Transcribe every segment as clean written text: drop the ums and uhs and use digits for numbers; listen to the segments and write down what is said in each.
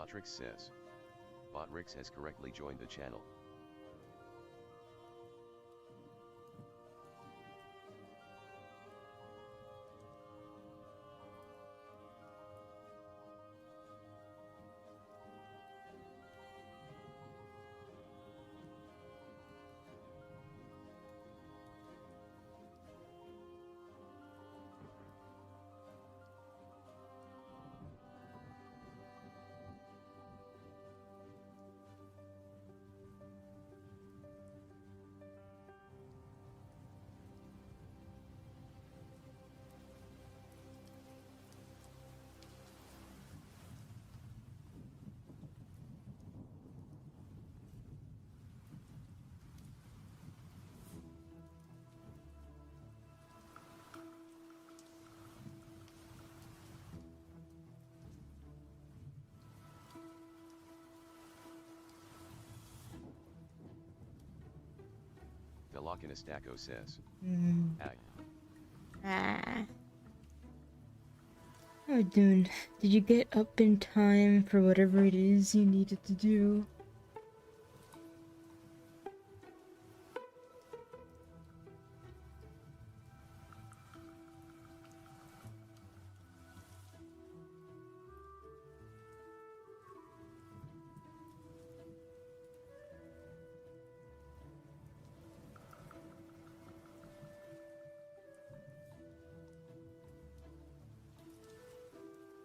Botrix says. Botrix has correctly joined the channel. Velocinastaco says. Ag. Ah. Oh, dude, did you get up in time for whatever it is you needed to do?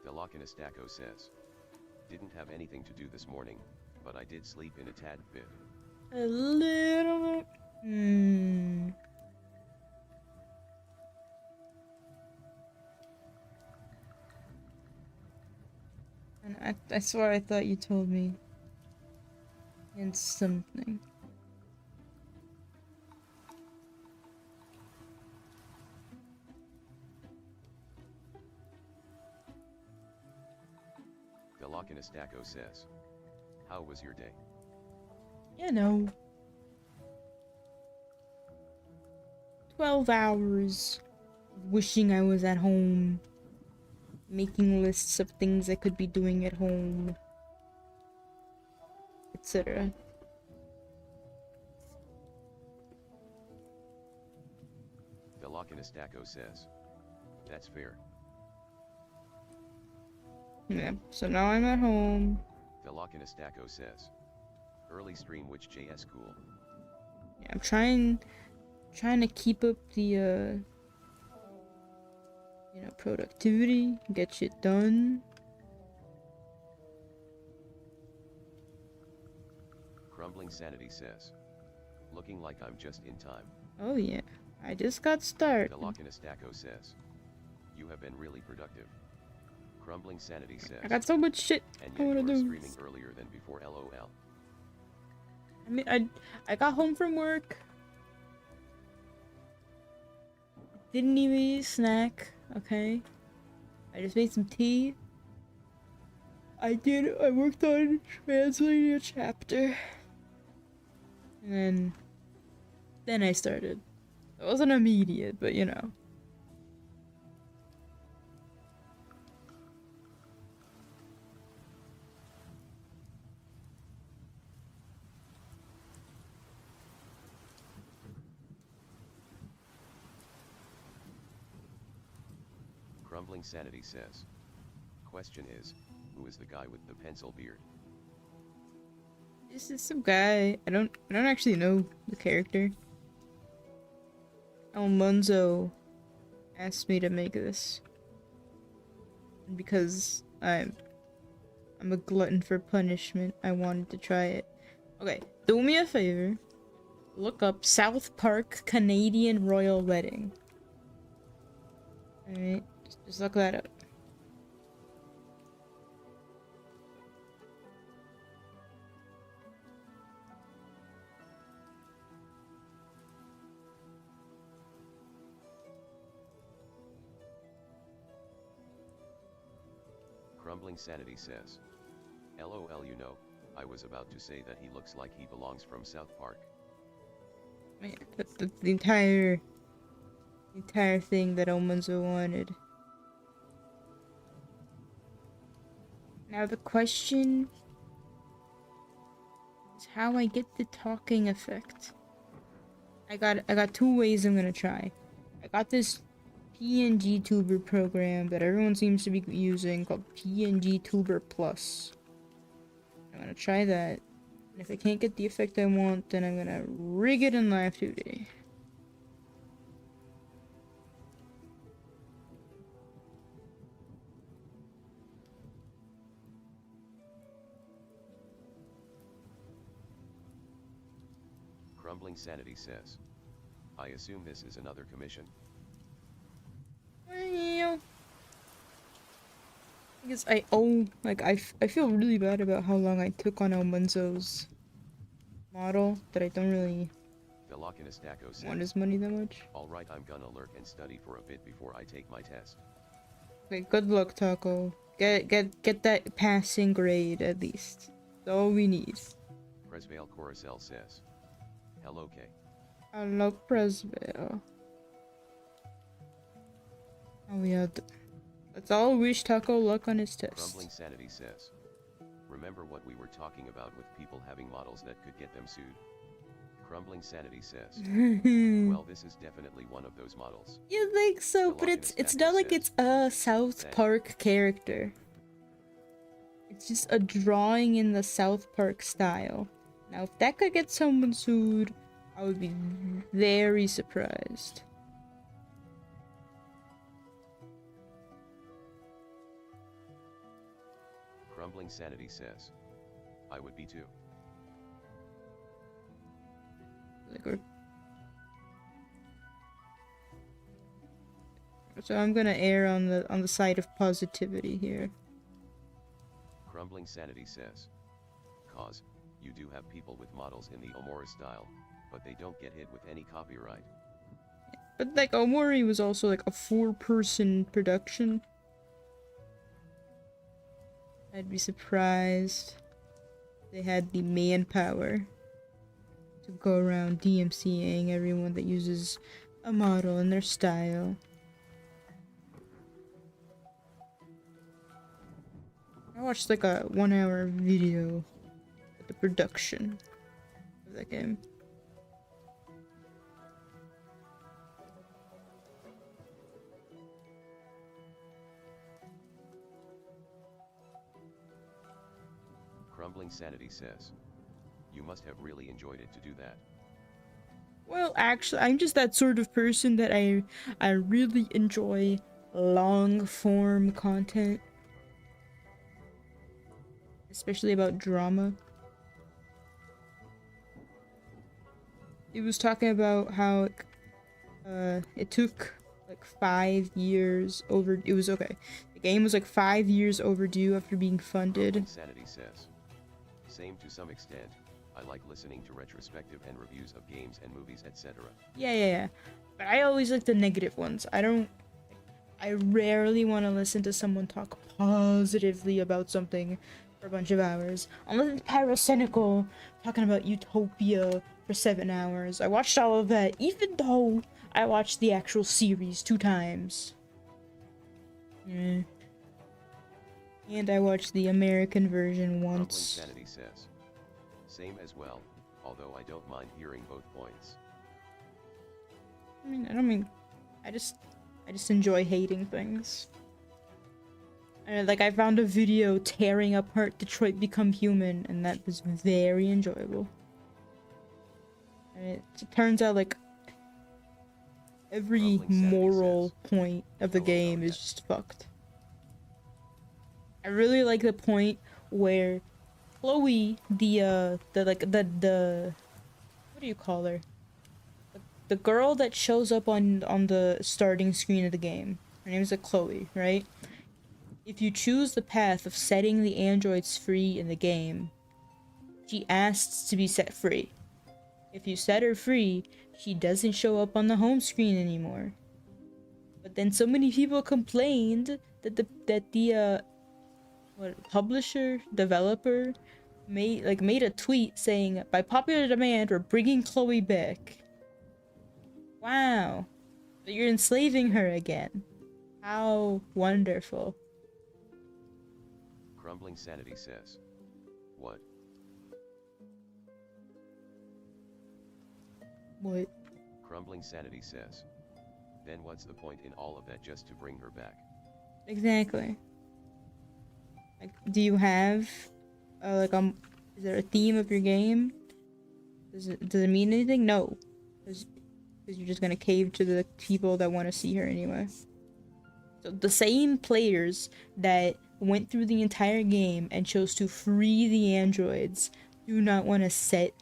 Velocinastaco says. Didn't have anything to do this morning, but I did sleep in a tad bit. A little bit. And I swear I thought you told me. And something. Velocinastaco says. How was your day? You know. 12 hours. Wishing I was at home. Making lists of things I could be doing at home. Etc. Velocinastaco says. That's fair. Yeah, so now I'm at home. Velocinastaco says. Early stream which JS cool. Yeah, I'm trying to keep up the productivity, get shit done. Crumbling Sanity says. Looking like I'm just in time. Oh yeah, I just got started. Velocinastaco says. You have been really productive. Crumbling Sanity says. I got so much shit and I yet wanna you're do. streaming earlier than before, lol. I mean, I got home from work. Didn't even eat a snack, okay? I just made some tea. I worked on translating a chapter. And then I started. It wasn't immediate, but you know. Crumbling Sanity says. Question is, who is the guy with the pencil beard? This is some guy. I don't actually know the character. Almonzo asked me to make this. And because I'm a glutton for punishment, I wanted to try it. Okay, do me a favor. Look up South Park Canadian Royal Wedding. Alright, just look that up. Crumbling Sanity says. LOL, you know, I was about to say that he looks like he belongs from South Park. Man, that's the entire thing that Almonzo wanted. Now the question is how I get the talking effect. I got two ways I'm gonna try. I got this Pngtuber program that everyone seems to be using called Pngtuber Plus. I'm gonna try that. And if I can't get the effect I want, then I'm gonna rig it in Live 2D. Crumbling Sanity says, I assume this is another commission. Well, I guess I owe, like, I feel really bad about how long I took on Almanzo's model, that I don't really want his money that much. Alright, I'm gonna lurk and study for a bit before I take my test. Okay, good luck, Taco. Get that passing grade, at least. That's all we need. Presvale Coruscant says, hello K. Hello, Presvale. Oh yeah, let's all wish Taco luck on his test. Crumbling Sanity says, remember what we were talking about with people having models that could get them sued? Crumbling Sanity says, well, this is definitely one of those models. You think so, but it's not like it's a South Park character. It's just a drawing in the South Park style. Now, if that could get someone sued, I would be very surprised. Crumbling Sanity says, I would be too. So I'm gonna err on the side of positivity here. Crumbling Sanity says, cause you do have people with models in the Omori style, but they don't get hit with any copyright. But like Omori was also like a 4-person production. I'd be surprised they had the manpower to go around DMCAing everyone that uses a model in their style. I watched like a 1-hour video of the production of that game. Crumbling Sanity says, you must have really enjoyed it to do that. Well, actually, I'm just that sort of person that I really enjoy long-form content. Especially about drama. It was talking about how it took like 5 years over. It was okay. The game was like 5 years overdue after being funded. Sanity says, same to some extent. I like listening to retrospective and reviews of games and movies, etc. Yeah. But I always like the negative ones. I rarely want to listen to someone talk positively about something for a bunch of hours. Unless it's pyrocynical, talking about Utopia for 7 hours. I watched all of that, even though I watched the actual series 2 times. Yeah. And I watched the American version once. Sanity says, same as well, although I don't mind hearing both points. I just enjoy hating things. Like, I found a video tearing apart Detroit Become Human, and that was very enjoyable. And it turns out, like, every moral point of the game is just fucked. I really like the point where Chloe, what do you call her? The girl that shows up on the starting screen of the game. Her name is like Chloe, right? If you choose the path of setting the androids free in the game, she asks to be set free. If you set her free, she doesn't show up on the home screen anymore. But then so many people complained that the developer made a tweet saying, by popular demand, we're bringing Chloe back. Wow. But you're enslaving her again. How wonderful. Crumbling Sanity says. What? What? Crumbling Sanity says. Then what's the point in all of that just to bring her back? Exactly. Like, do you have, is there a theme of your game? Does it mean anything? No. Because you're just gonna cave to the people that want to see her anyway. So the same players that went through the entire game and chose to free the androids do not want to set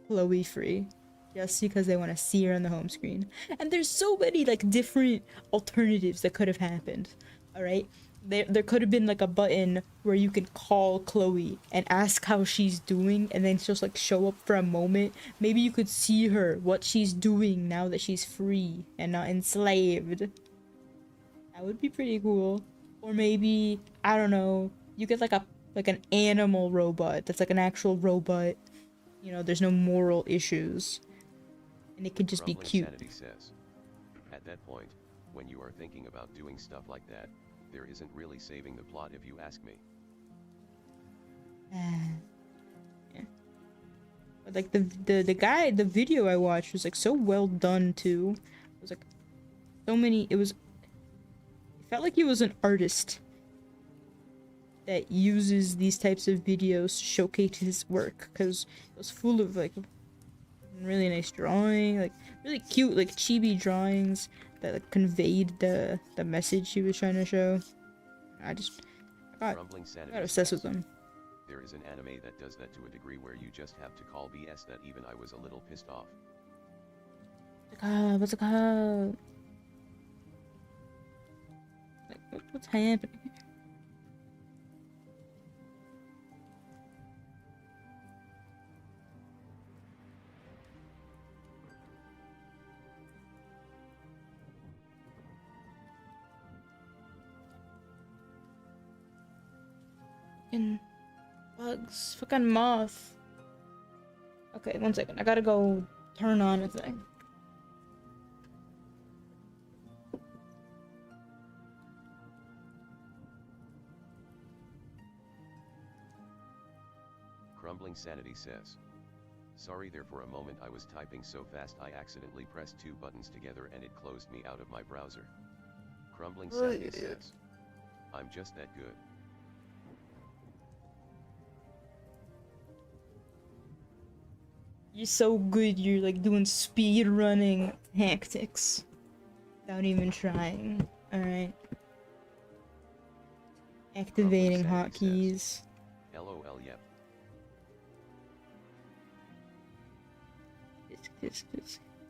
Chloe free just because they want to see her on the home screen. And there's so many like different alternatives that could have happened. All right, there could have been like a button where you can call Chloe and ask how she's doing, and then just like show up for a moment. Maybe you could see her, what she's doing now that she's free and not enslaved. That would be pretty cool. Or maybe, I don't know, you get like an animal robot that's like an actual robot. You know, there's no moral issues. And it could just be Crumbling cute. Sanity says. At that point, when you are thinking about doing stuff like that, there isn't really saving the plot if you ask me. Yeah. But like the video I watched was like so well done too. It was like so many, it felt like he was an artist that uses these types of videos to showcase his work, because it was full of like really nice drawing, like really cute like chibi drawings that like conveyed the message he was trying to show. I got obsessed with them. There is an anime that does that to a degree where you just have to call BS that even I was a little pissed off. What's it called? Like, what's happening here? Fucking bugs. Fucking moth. Okay, one second. I gotta go turn on a thing. Crumbling Sanity says. Sorry there for a moment I was typing so fast I accidentally pressed two buttons together and it closed me out of my browser. Crumbling Sanity says. I'm just that good. You're so good, you're like doing speed running tactics without even trying. Alright. Activating hotkeys. LOL, yep. Just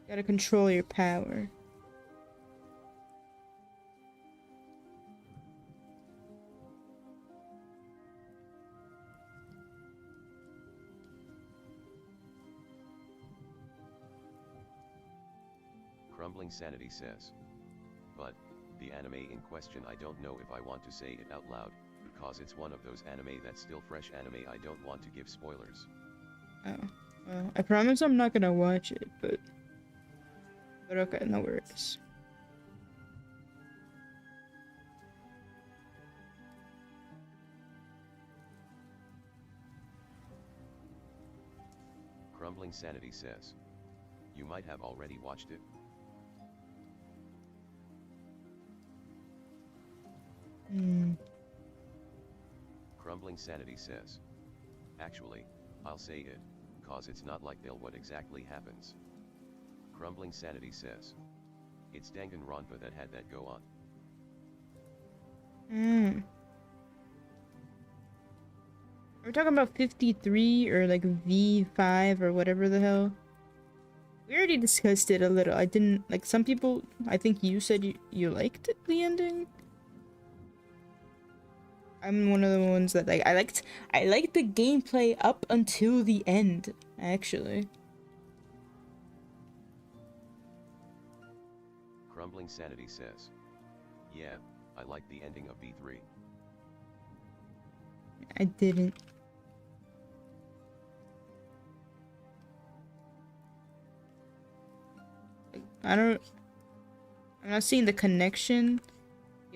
gotta control your power. Crumbling Sanity says. But, the anime in question I don't know if I want to say it out loud, because it's one of those anime that's still fresh anime I don't want to give spoilers. Oh, well, I promise I'm not gonna watch it, but okay, no worries. Crumbling Sanity says. You might have already watched it. Crumbling Sanity says. Actually, I'll say it, cause it's not like they'll what exactly happens. Crumbling Sanity says. It's Danganronpa that had that go on. Are we talking about 53 or like V5 or whatever the hell? We already discussed it a little. I didn't, like, some people, I think you said you liked the ending. I'm one of the ones that like I liked the gameplay up until the end, actually. Crumbling Sanity says. Yeah, I like the ending of V3. I didn't. I'm not seeing the connection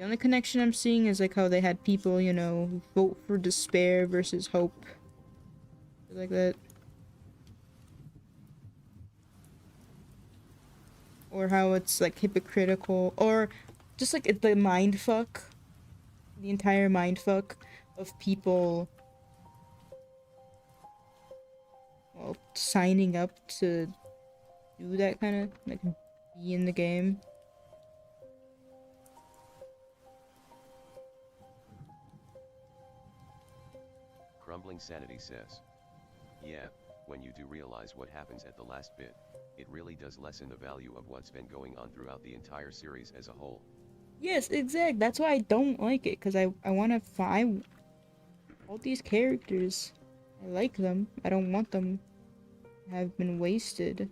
The only connection I'm seeing is like how they had people, you know, vote for despair versus hope. Like that. Or how it's like hypocritical. Or just like the mindfuck. The entire mindfuck of people, well, signing up to do that kind of, like, be in the game. Crumbling Sanity says, yeah, when you do realize what happens at the last bit, it really does lessen the value of what's been going on throughout the entire series as a whole. Yes, exact. That's why I don't like it, because I want to find all these characters. I like them. I don't want them to have been wasted.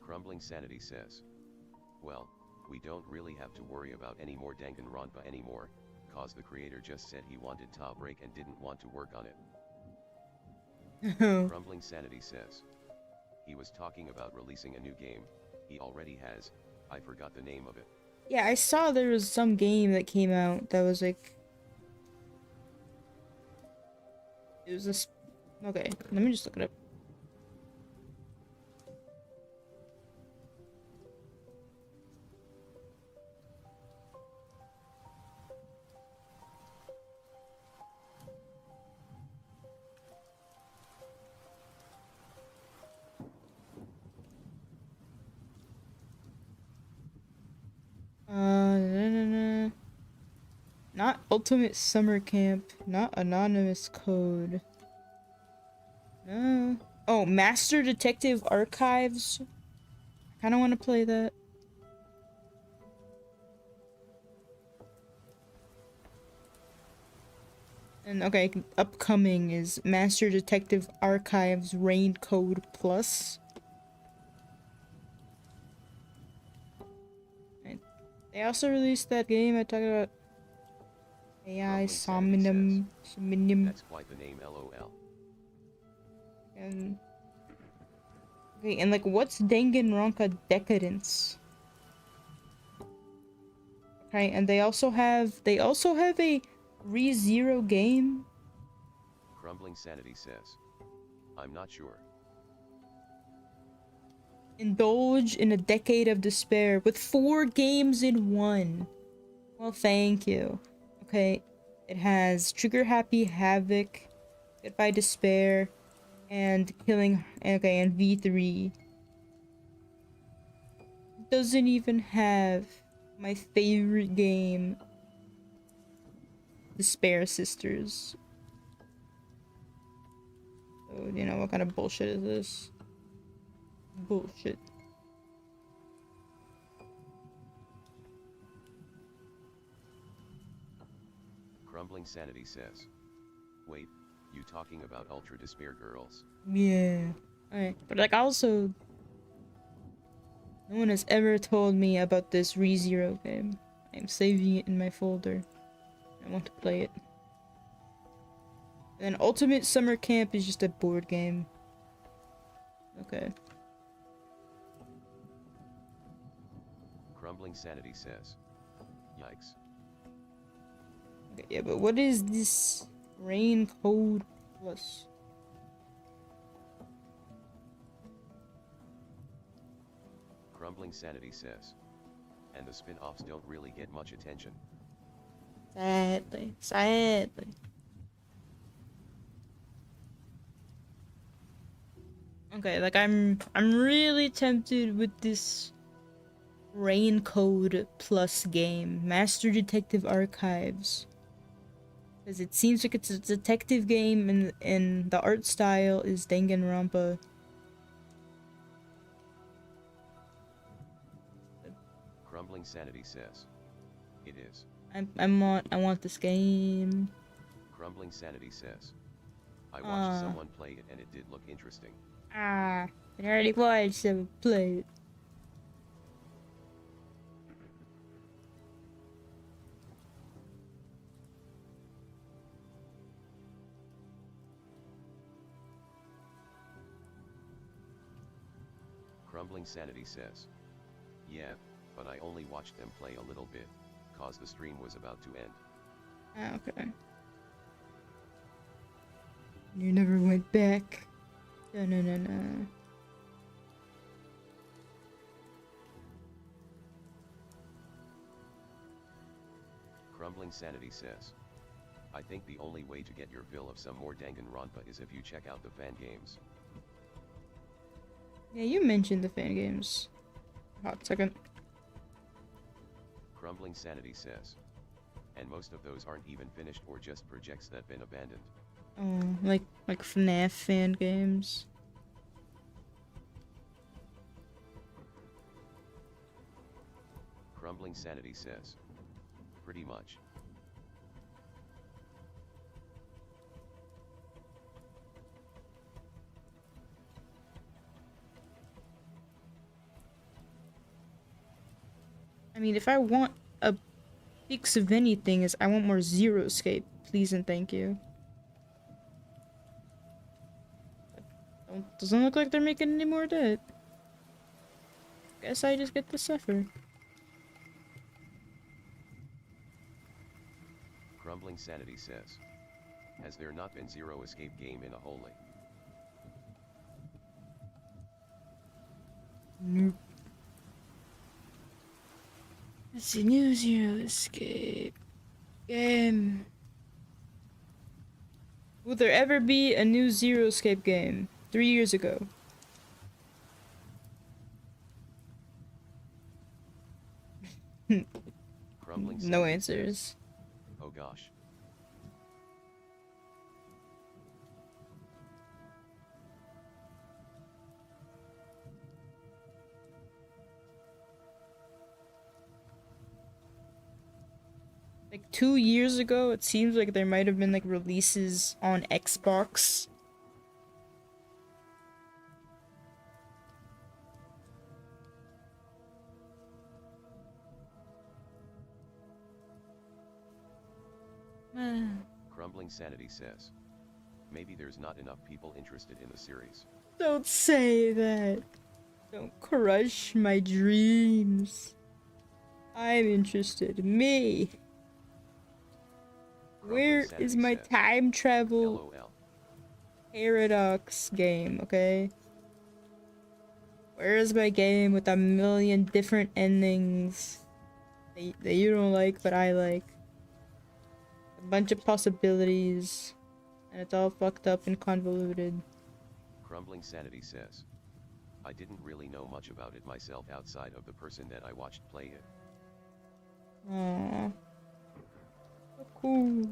Crumbling Sanity says, well, we don't really have to worry about any more Danganronpa anymore, cause the creator just said he wanted to break and didn't want to work on it. Crumbling Sanity says, he was talking about releasing a new game, he already has, I forgot the name of it. Yeah, I saw there was some game that came out that was like... It was this... Okay, let me just look it up. Not Ultimate Summer Camp. Not Anonymous Code. No. Oh, Master Detective Archives. I kind of want to play that. And okay, upcoming is Master Detective Archives Rain Code Plus. And they also released that game I talked about. AI Somnium. That's quite the name, LOL. And okay, and like, what's Danganronpa Decadence? Okay, and they also have a ReZero game. Crumbling Sanity says, I'm not sure. Indulge in a decade of despair with 4 games in one. Well, thank you. Okay, it has Trigger Happy Havoc, Goodbye Despair, and Killing. Okay, and V3. Doesn't even have my favorite game, Despair Sisters. So, you know, what kind of bullshit is this? Bullshit. Crumbling Sanity says, wait, you talking about Ultra Despair Girls? Yeah. Alright, but like, also, no one has ever told me about this ReZero game. I'm saving it in my folder. I want to play it. And then Ultimate Summer Camp is just a board game. Okay. Crumbling Sanity says, yikes. Okay, yeah, but what is this Rain Code Plus? Crumbling Sanity says, and the spin-offs don't really get much attention. Sadly. Sadly. Okay, like, I'm really tempted with this Raincode Plus game. Master Detective Archives. Because it seems like it's a detective game and the art style is Danganronpa. Crumbling Sanity says. It is. I want this game. Crumbling Sanity says. I watched someone play it and it did look interesting. I already watched someone play it. Crumbling Sanity says. Yeah, but I only watched them play a little bit, cause the stream was about to end. Okay. You never went back. No. Crumbling Sanity says. I think the only way to get your fill of some more Danganronpa is if you check out the fan games. Yeah, you mentioned the fan games. Hot second. Crumbling Sanity says. And most of those aren't even finished or just projects that been abandoned. Oh, like FNAF fan games. Crumbling Sanity says. Pretty much. I mean, if I want a fix of anything, is I want more Zero Escape, please and thank you. Doesn't look like they're making any more of that. Guess I just get to suffer. Crumbling Sanity says. Has there not been Zero Escape game in a holy? Nope. It's a new Zero Escape game. Will there ever be a new Zero Escape game? 3 years ago. Crumbling No Sanity answers. Says, oh gosh. Like 2 years ago, it seems like there might have been like releases on Xbox. Crumbling Sanity says. Maybe there's not enough people interested in the series. Don't say that. Don't crush my dreams. I'm interested. Me. Where is my time travel paradox game, okay? Where is my game with a million different endings that you don't like but I like? A bunch of possibilities. And it's all fucked up and convoluted. Crumbling Sanity says. I didn't really know much about it myself outside of the person that I watched play it. Aww. So cool.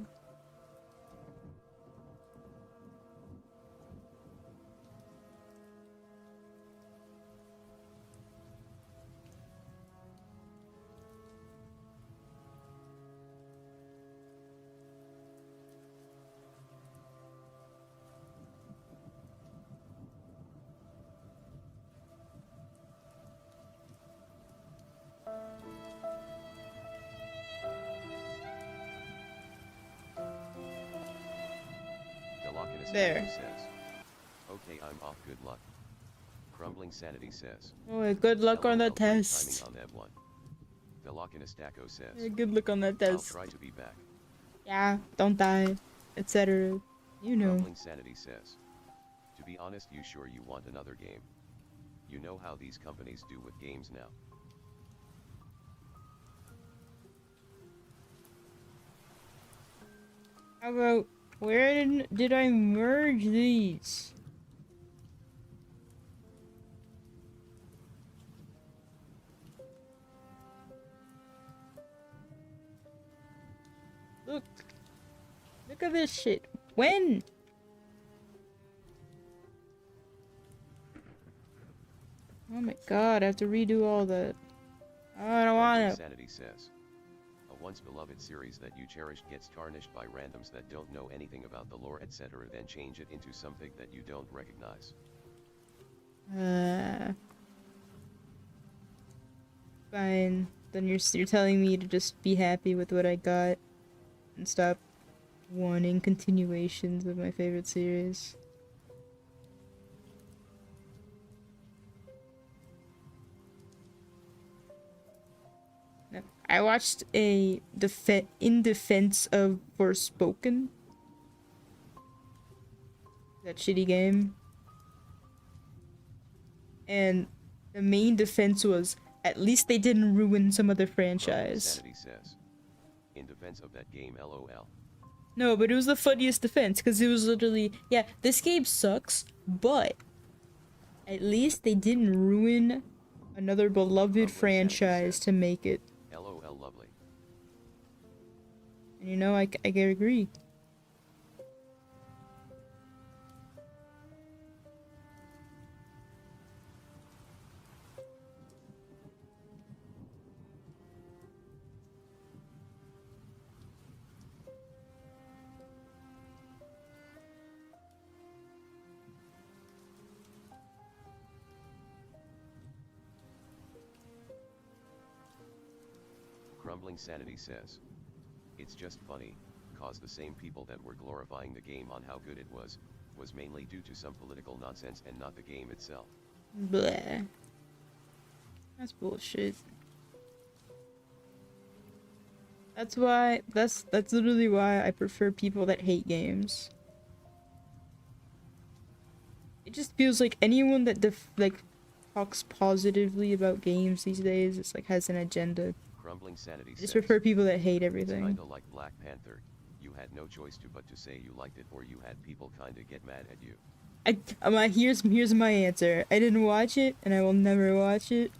There. Says, okay, I'm off. Good luck. Crumbling Sanity says. Oh, good luck on that test. On that one. Velocinastaco says. Yeah, good luck on that test. I'll try to be back. Yeah, don't die, etc. You know. Crumbling Sanity says. To be honest, you sure you want another game? You know how these companies do with games now. How about, where did I merge these? Look. Look at this shit. When? Oh my god, I have to redo all that. I don't want to. Sanity says. A once beloved series that you cherished gets tarnished by randoms that don't know anything about the lore, etc., then change it into something that you don't recognize. Fine. Then you're telling me to just be happy with what I got and stop wanting continuations of my favorite series. No. I watched a in defense of Forspoken. That shitty game. And the main defense was, at least they didn't ruin some other franchise. Sanity says. In defense of that game, LOL. No, but it was the funniest defense, because it was literally, yeah, this game sucks, but at least they didn't ruin another beloved franchise to make it. LOL lovely. And you know, I can agree. Crumbling Sanity says. It's just funny, cause the same people that were glorifying the game on how good it was mainly due to some political nonsense and not the game itself. Bleh. That's bullshit. That's literally why I prefer people that hate games. It just feels like anyone that talks positively about games these days, it's like has an agenda. Crumbling Sanity I just prefer people that hate everything. It's kinda like Black Panther. You had no choice but to say you liked it, or you had people kinda get mad at you. Here's my answer. I didn't watch it, and I will never watch it,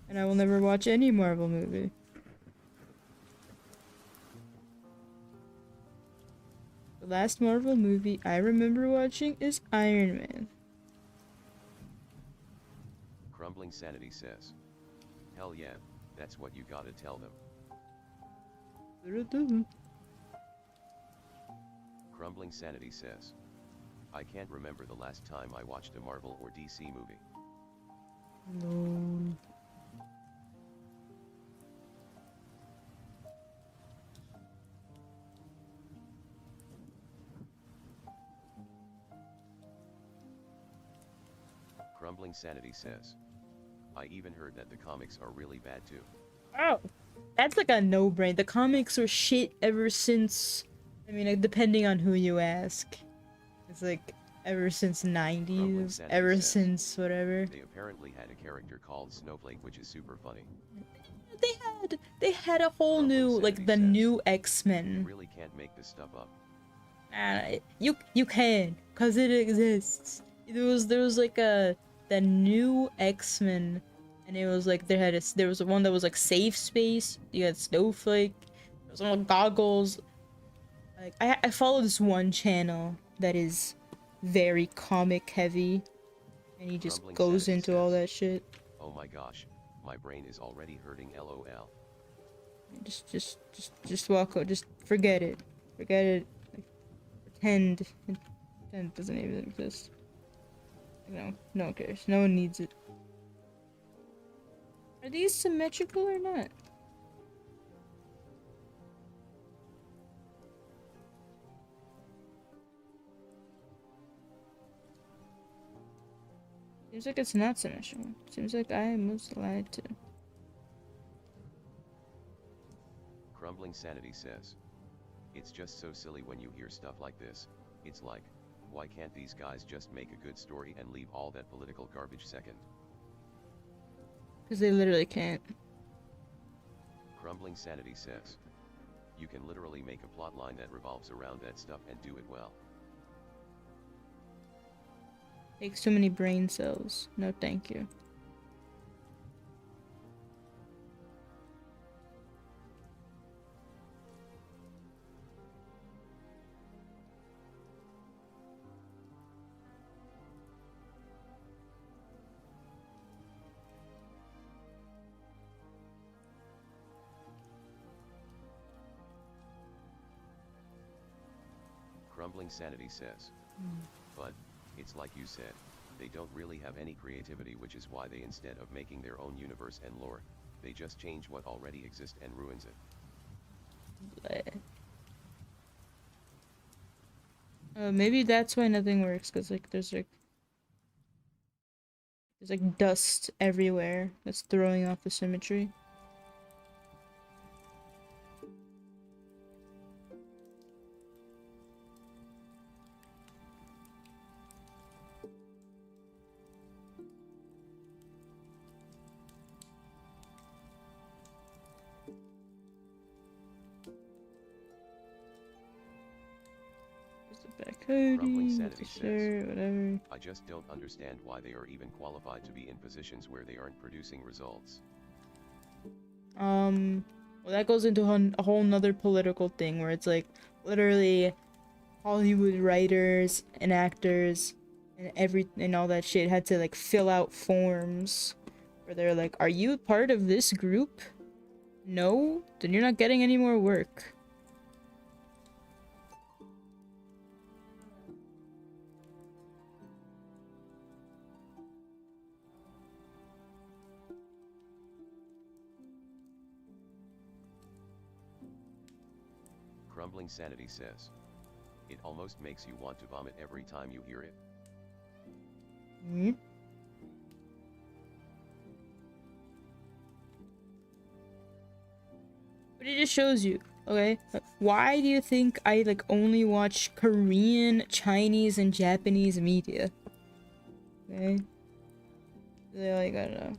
and I will never watch any Marvel movie. The last Marvel movie I remember watching is Iron Man. Crumbling Sanity says. Hell yeah, that's what you gotta tell them. Crumbling Sanity says. I can't remember the last time I watched a Marvel or DC movie. No. Crumbling Sanity says. I even heard that the comics are really bad too. Oh, that's like a no-brainer. The comics were shit ever since, I mean, like, depending on who you ask. It's like, ever since 90s, ever says, since whatever. They apparently had a character called Snowflake, which is super funny. They had a whole new, like, the new X-Men. You really can't make this stuff up. You can, cause it exists. There was like the new X-Men, and it was like there was one that was like Safe Space. You had Snowflake. There was one with goggles. Like I follow this one channel that is very comic heavy, and he just goes into all that shit. Oh my gosh, my brain is already hurting. LOL. Just walk out. Just forget it. Forget it. Like, pretend it doesn't even exist. No one cares. No one needs it. Are these symmetrical or not? Seems like it's not symmetrical. Seems like I was lied to. Crumbling Sanity says. It's just so silly when you hear stuff like this. It's like, why can't these guys just make a good story and leave all that political garbage second? Because they literally can't. Crumbling Sanity says. You can literally make a plotline that revolves around that stuff and do it well. Takes too many brain cells. No thank you. Crumbling Sanity says. But, it's like you said, they don't really have any creativity, which is why they, instead of making their own universe and lore, they just change what already exists and ruins it. Maybe that's why nothing works, because like there's like dust everywhere that's throwing off the symmetry. Crumbling Sanity says, whatever. I just don't understand why they are even qualified to be in positions where they aren't producing results. Well, that goes into a whole nother political thing where it's like literally Hollywood writers and actors and all that shit had to like fill out forms where they're like, are you part of this group? No? Then you're not getting any more work. Crumbling Sanity says. It almost makes you want to vomit every time you hear it. But it just shows you, okay? Why do you think I like only watch Korean, Chinese, and Japanese media? Okay? They're like, I don't know.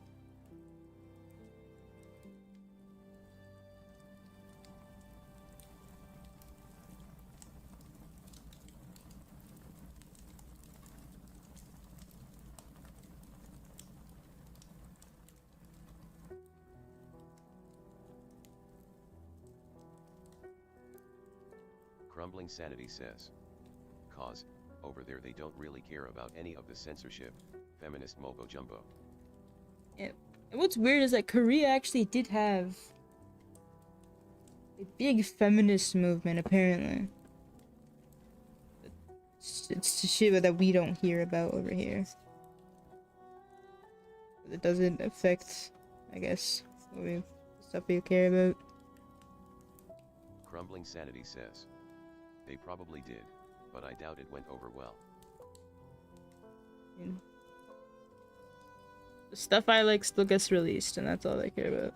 Crumbling Sanity says. Cause, over there they don't really care about any of the censorship, feminist mumbo jumbo. Yeah. And what's weird is that Korea actually did have a big feminist movement, apparently. It's the shit that we don't hear about over here. It doesn't affect, I guess, the stuff we care about. Crumbling Sanity says. They probably did, but I doubt it went over well. Yeah. The stuff I like still gets released, and that's all I care about.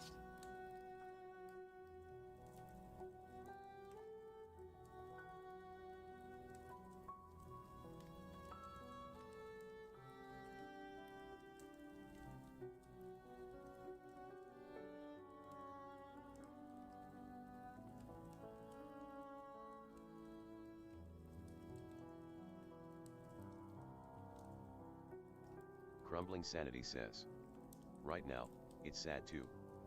Crumbling Sanity says. Right now, it's sad too,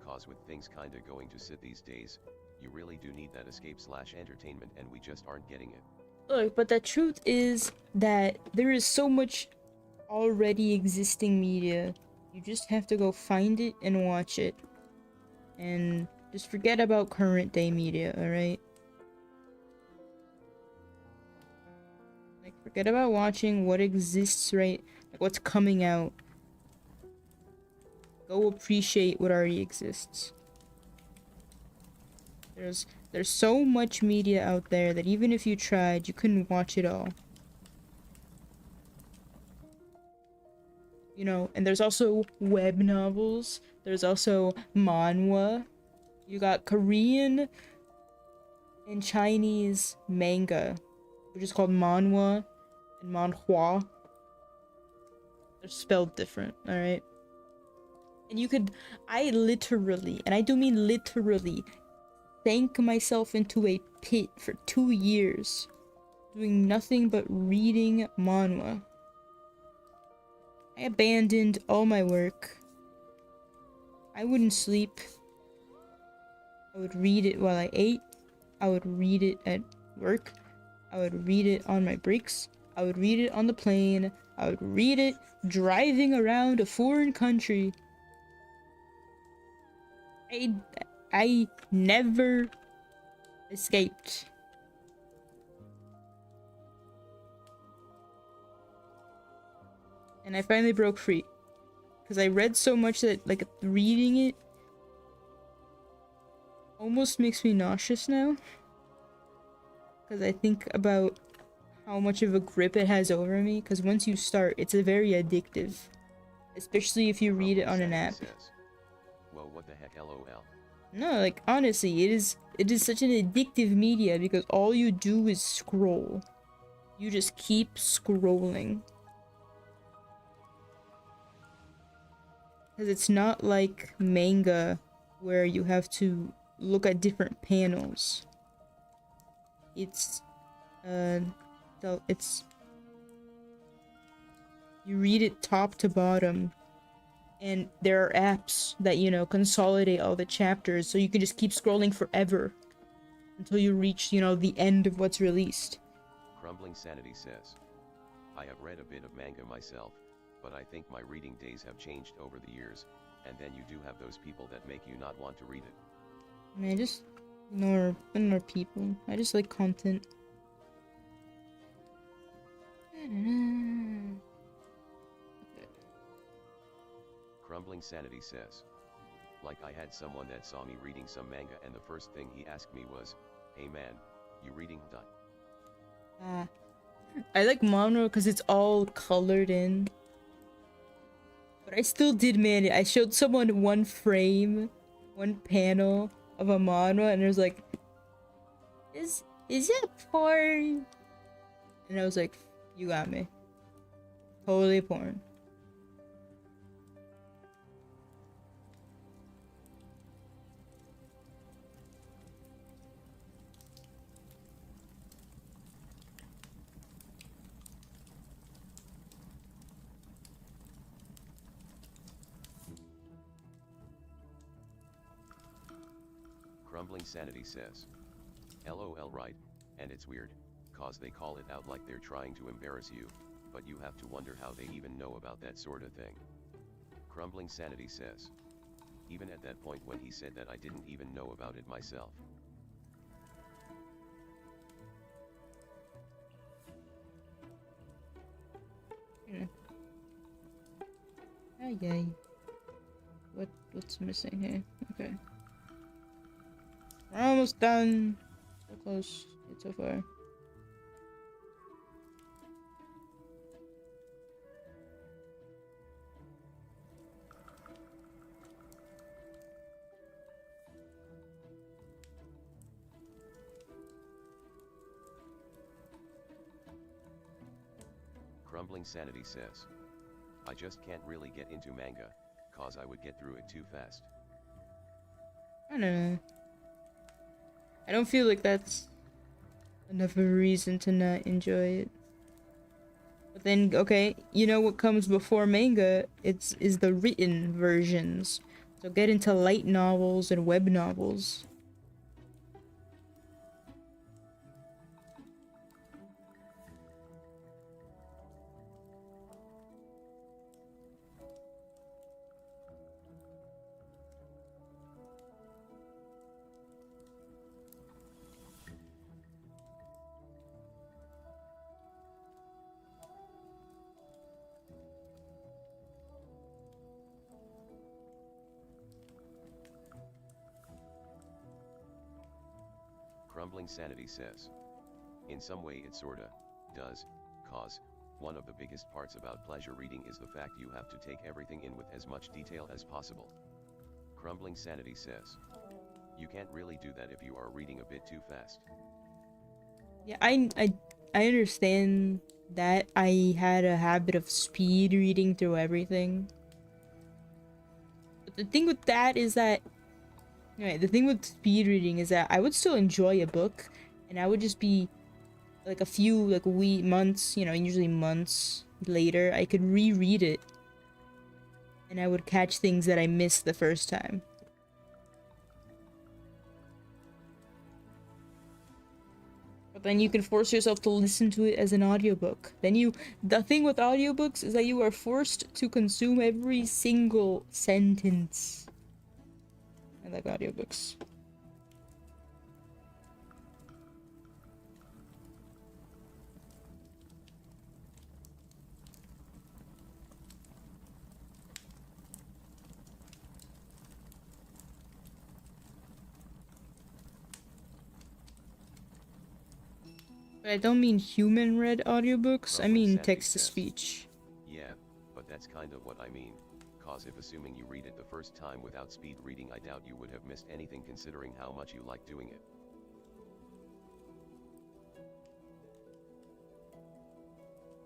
cause with things kinda going to sit these days, you really do need that escape/entertainment and we just aren't getting it. Look, but the truth is that there is so much already existing media. You just have to go find it and watch it. And just forget about current day media, alright? Like, forget about watching what exists like what's coming out. Go appreciate what already exists. There's so much media out there that even if you tried, you couldn't watch it all. You know, and there's also web novels. There's also manhwa. You got Korean and Chinese manga, which is called manhwa and manhua. They're spelled different, alright? And you could, I literally, and I do mean literally, sank myself into a pit for 2 years, doing nothing but reading manhwa. I abandoned all my work. I wouldn't sleep. I would read it while I ate. I would read it at work. I would read it on my breaks. I would read it on the plane. I would read it driving around a foreign country. I never escaped. And I finally broke free. Because I read so much that, like, reading it almost makes me nauseous now. Because I think about how much of a grip it has over me. Because once you start, it's a very addictive. Especially if you read it on an app. Well, what the heck, lol. No, like, honestly, it is such an addictive media because all you do is scroll. You just keep scrolling. Because it's not like manga where you have to look at different panels. It's, you read it top to bottom. And there are apps that, you know, consolidate all the chapters so you can just keep scrolling forever. Until you reach, you know, the end of what's released. Crumbling Sanity says, I have read a bit of manga myself, but I think my reading days have changed over the years, and then you do have those people that make you not want to read it. I mean, I just ignore people. I just like content. Crumbling Sanity says, like I had someone that saw me reading some manga and the first thing he asked me was, hey man, you reading that? I like Monroe because it's all colored in. But I still did manage. I showed someone one frame, one panel of a manhwa, and it was like, is it porn? And I was like, you got me. Totally porn. Crumbling Sanity says, LOL right, and it's weird, cause they call it out like they're trying to embarrass you, but you have to wonder how they even know about that sort of thing. Crumbling Sanity says, even at that point when he said that I didn't even know about it myself. Yay. What's missing here? Okay. We're almost done. So close so far. Crumbling Sanity says, I just can't really get into manga, cause I would get through it too fast. I don't know. I don't feel like that's enough of a reason to not enjoy it. But then, okay, you know what comes before manga? Is the written versions. So get into light novels and web novels. Crumbling Sanity says, in some way it sorta does, cause one of the biggest parts about pleasure reading is the fact you have to take everything in with as much detail as possible. Crumbling Sanity says, you can't really do that if you are reading a bit too fast. Yeah, I understand that. I had a habit of speed reading through everything. But the thing with that is that the thing with speed reading is that I would still enjoy a book, and I would just be like a few months, you know, usually months later, I could reread it, and I would catch things that I missed the first time. But then you can force yourself to listen to it as an audiobook. The thing with audiobooks is that you are forced to consume every single sentence. I like audiobooks. But I don't mean human read audiobooks, I Crumbling mean sanity text to says. speech. Yeah, but that's kind of what I mean. Cause if assuming you read it the first time without speed reading, I doubt you would have missed anything considering how much you like doing it.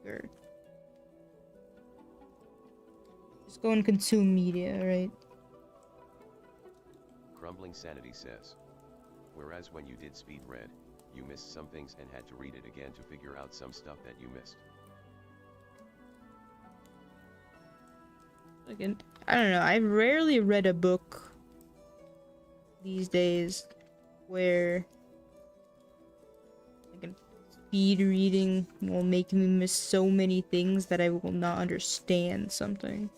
Sure. Just go and consume media, right? Crumbling sanity says. Whereas when you did speed read, you missed some things and had to read it again to figure out some stuff that you missed. Again, I don't know, I've rarely read a book these days where like speed reading will make me miss so many things that I will not understand something.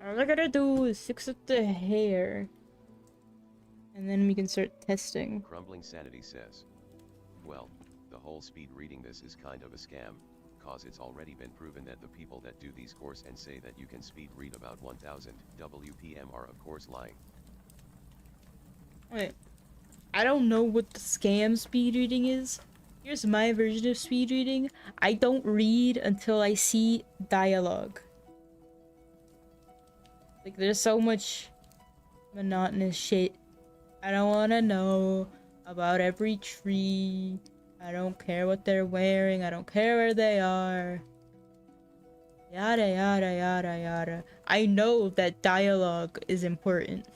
All I gotta do is fix up the hair. And then we can start testing. Crumbling sanity says. Well, the whole speed reading this is kind of a scam, cause it's already been proven that the people that do these course and say that you can speed read about 1000 WPM are of course lying. Wait, I don't know what the scam speed reading is. Here's my version of speed reading. I don't read until I see dialogue. Like, there's so much monotonous shit. I don't want to know about every tree. I don't care what they're wearing. I don't care where they are. Yada yada yada yada. I know that dialogue is important.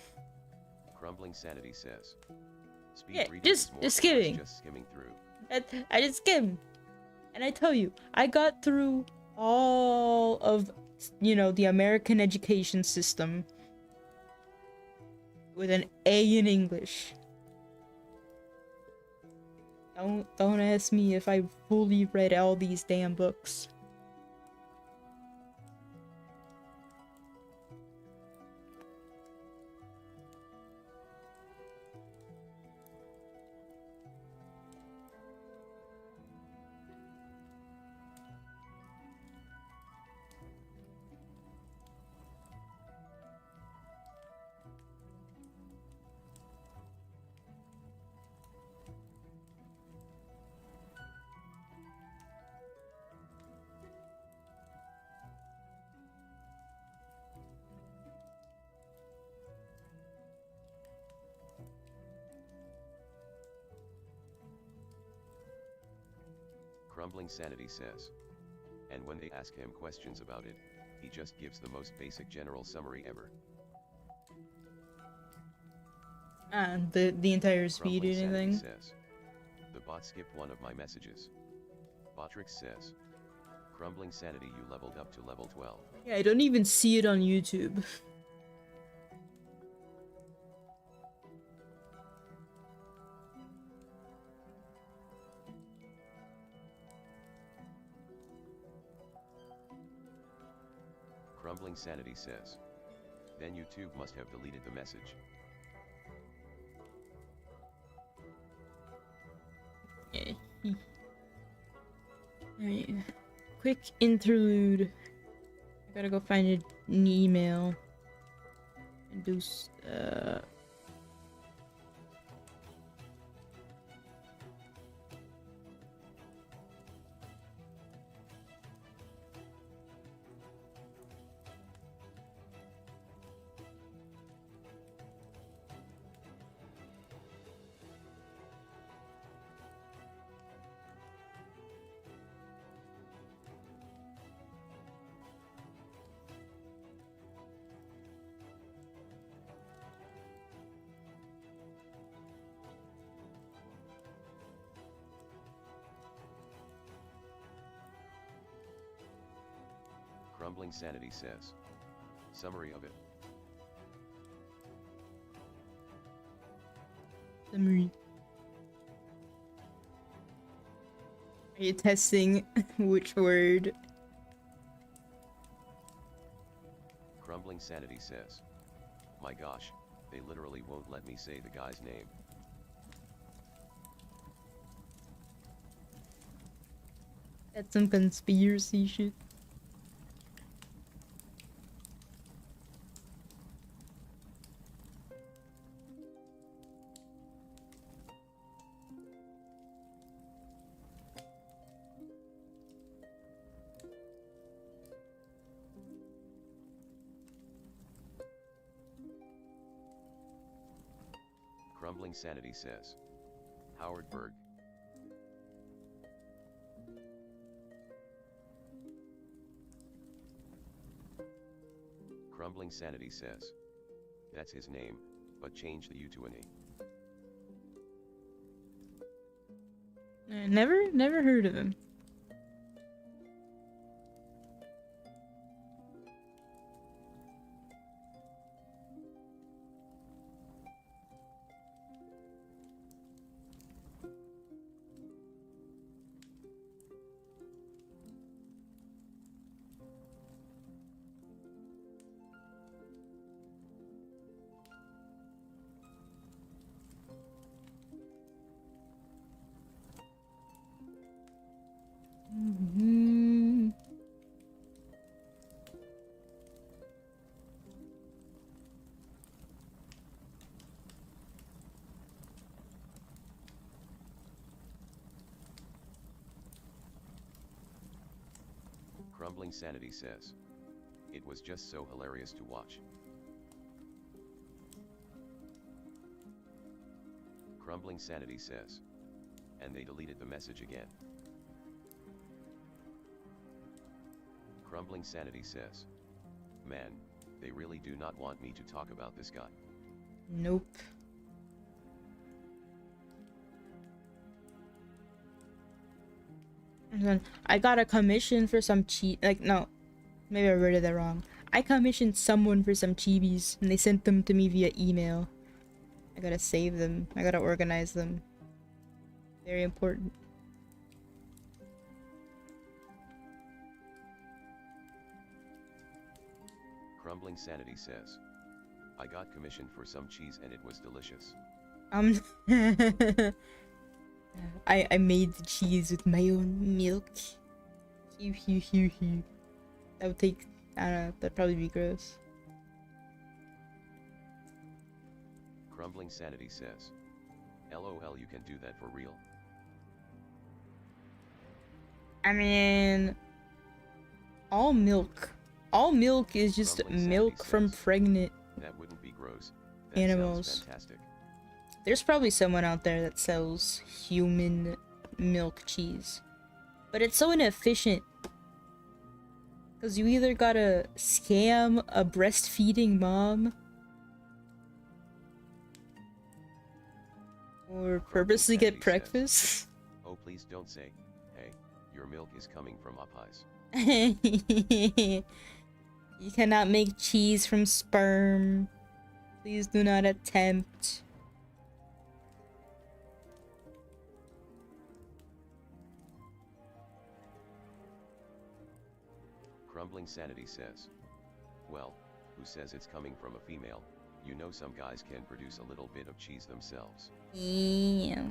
Crumbling sanity says. Speed Yeah, reading just is more skimming. just skimming through. I just skim. And I tell you, I got through all of, you know, the American education system with an A in English. Don't ask me if I fully read all these damn books. Crumbling sanity says. And when they ask him questions about it, he just gives the most basic general summary ever. The entire speed Crumbling reading sanity thing. says. The bot skipped one of my messages. Botrix says. Crumbling sanity, you leveled up to level 12. Yeah, I don't even see it on YouTube. Crumbling sanity says. Then YouTube must have deleted the message. Yeah. Alright. Quick interlude. I gotta go find an email. And do Crumbling sanity says. Summary of it. Summary. Are you testing which word? Crumbling Sanity says, my gosh, they literally won't let me say the guy's name. That's some conspiracy shit. Crumbling Sanity says, Howard Berg. Crumbling Sanity says, that's his name, but change the U to an E. Never heard of him. Crumbling Sanity says, it was just so hilarious to watch. Crumbling Sanity says, and they deleted the message again. Crumbling Sanity says, man, they really do not want me to talk about this guy. Nope. And then I got a commission for some no, maybe I worded that wrong. I commissioned someone for some chibis and they sent them to me via email. I gotta save them. I gotta organize them. Very important. Crumbling Sanity says, I got commissioned for some cheese and it was delicious. I made the cheese with my own milk. That would take, I don't know, that'd probably be gross. Crumbling Sanity says, LOL, you can do that for real? I mean, all milk is just milk from pregnant that wouldn't be gross. That animals. Sounds fantastic. There's probably someone out there that sells human milk cheese, but it's so inefficient because you either gotta scam a breastfeeding mom or purposely get breakfast. Says, oh, please don't say, hey, your milk is coming from Popeyes. You cannot make cheese from sperm. Please do not attempt. Crumbling Sanity says, well, who says it's coming from a female? You know some guys can produce a little bit of cheese themselves. Yeah.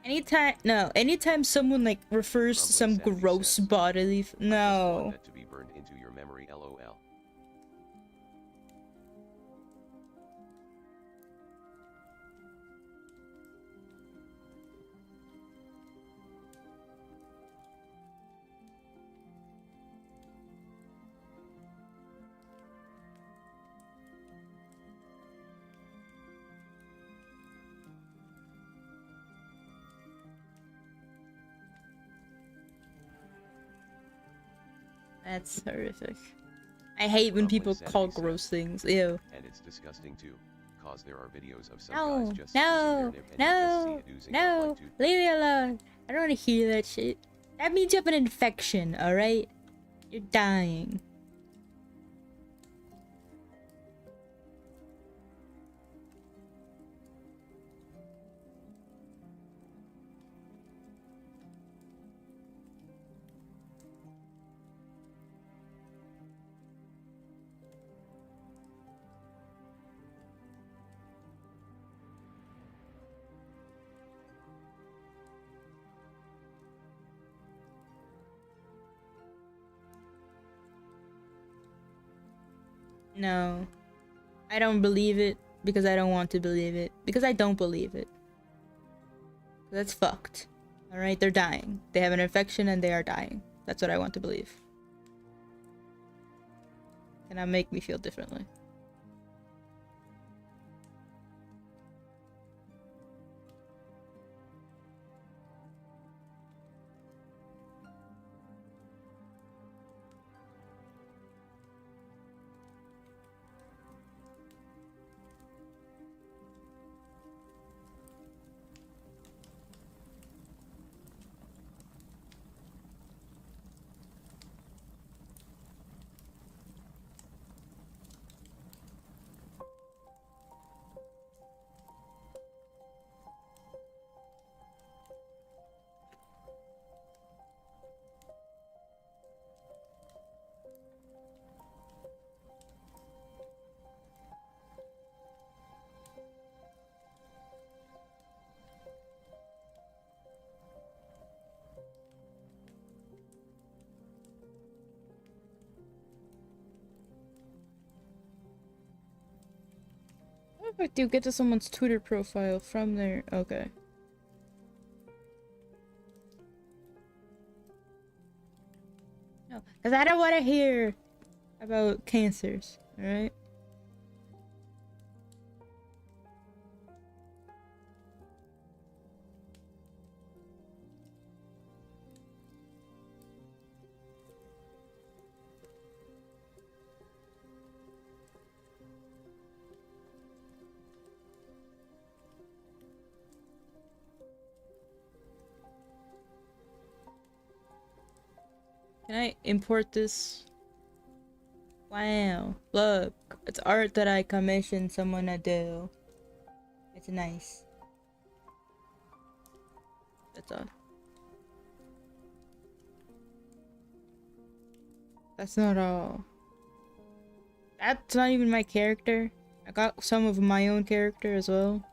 Anytime someone like refers to some gross bodily no. I just want that to be burned into your memory, LOL. That's horrific. I hate when people call gross things. Ew. And it's disgusting too, cause there are videos of some No, guys just no, no, no, leave me alone. I don't want to hear that shit. That means you have an infection, alright? You're dying. No. I don't believe it because I don't want to believe it. Because I don't believe it. That's fucked. Alright, they're dying. They have an infection and they are dying. That's what I want to believe. Cannot make me feel differently. What if I do get to someone's Twitter profile from there? Okay. No, because I don't want to hear about cancers, alright? Can I import this? Wow. Look. It's art that I commissioned someone to do. It's nice. That's all. That's not all. That's not even my character. I got some of my own character as well.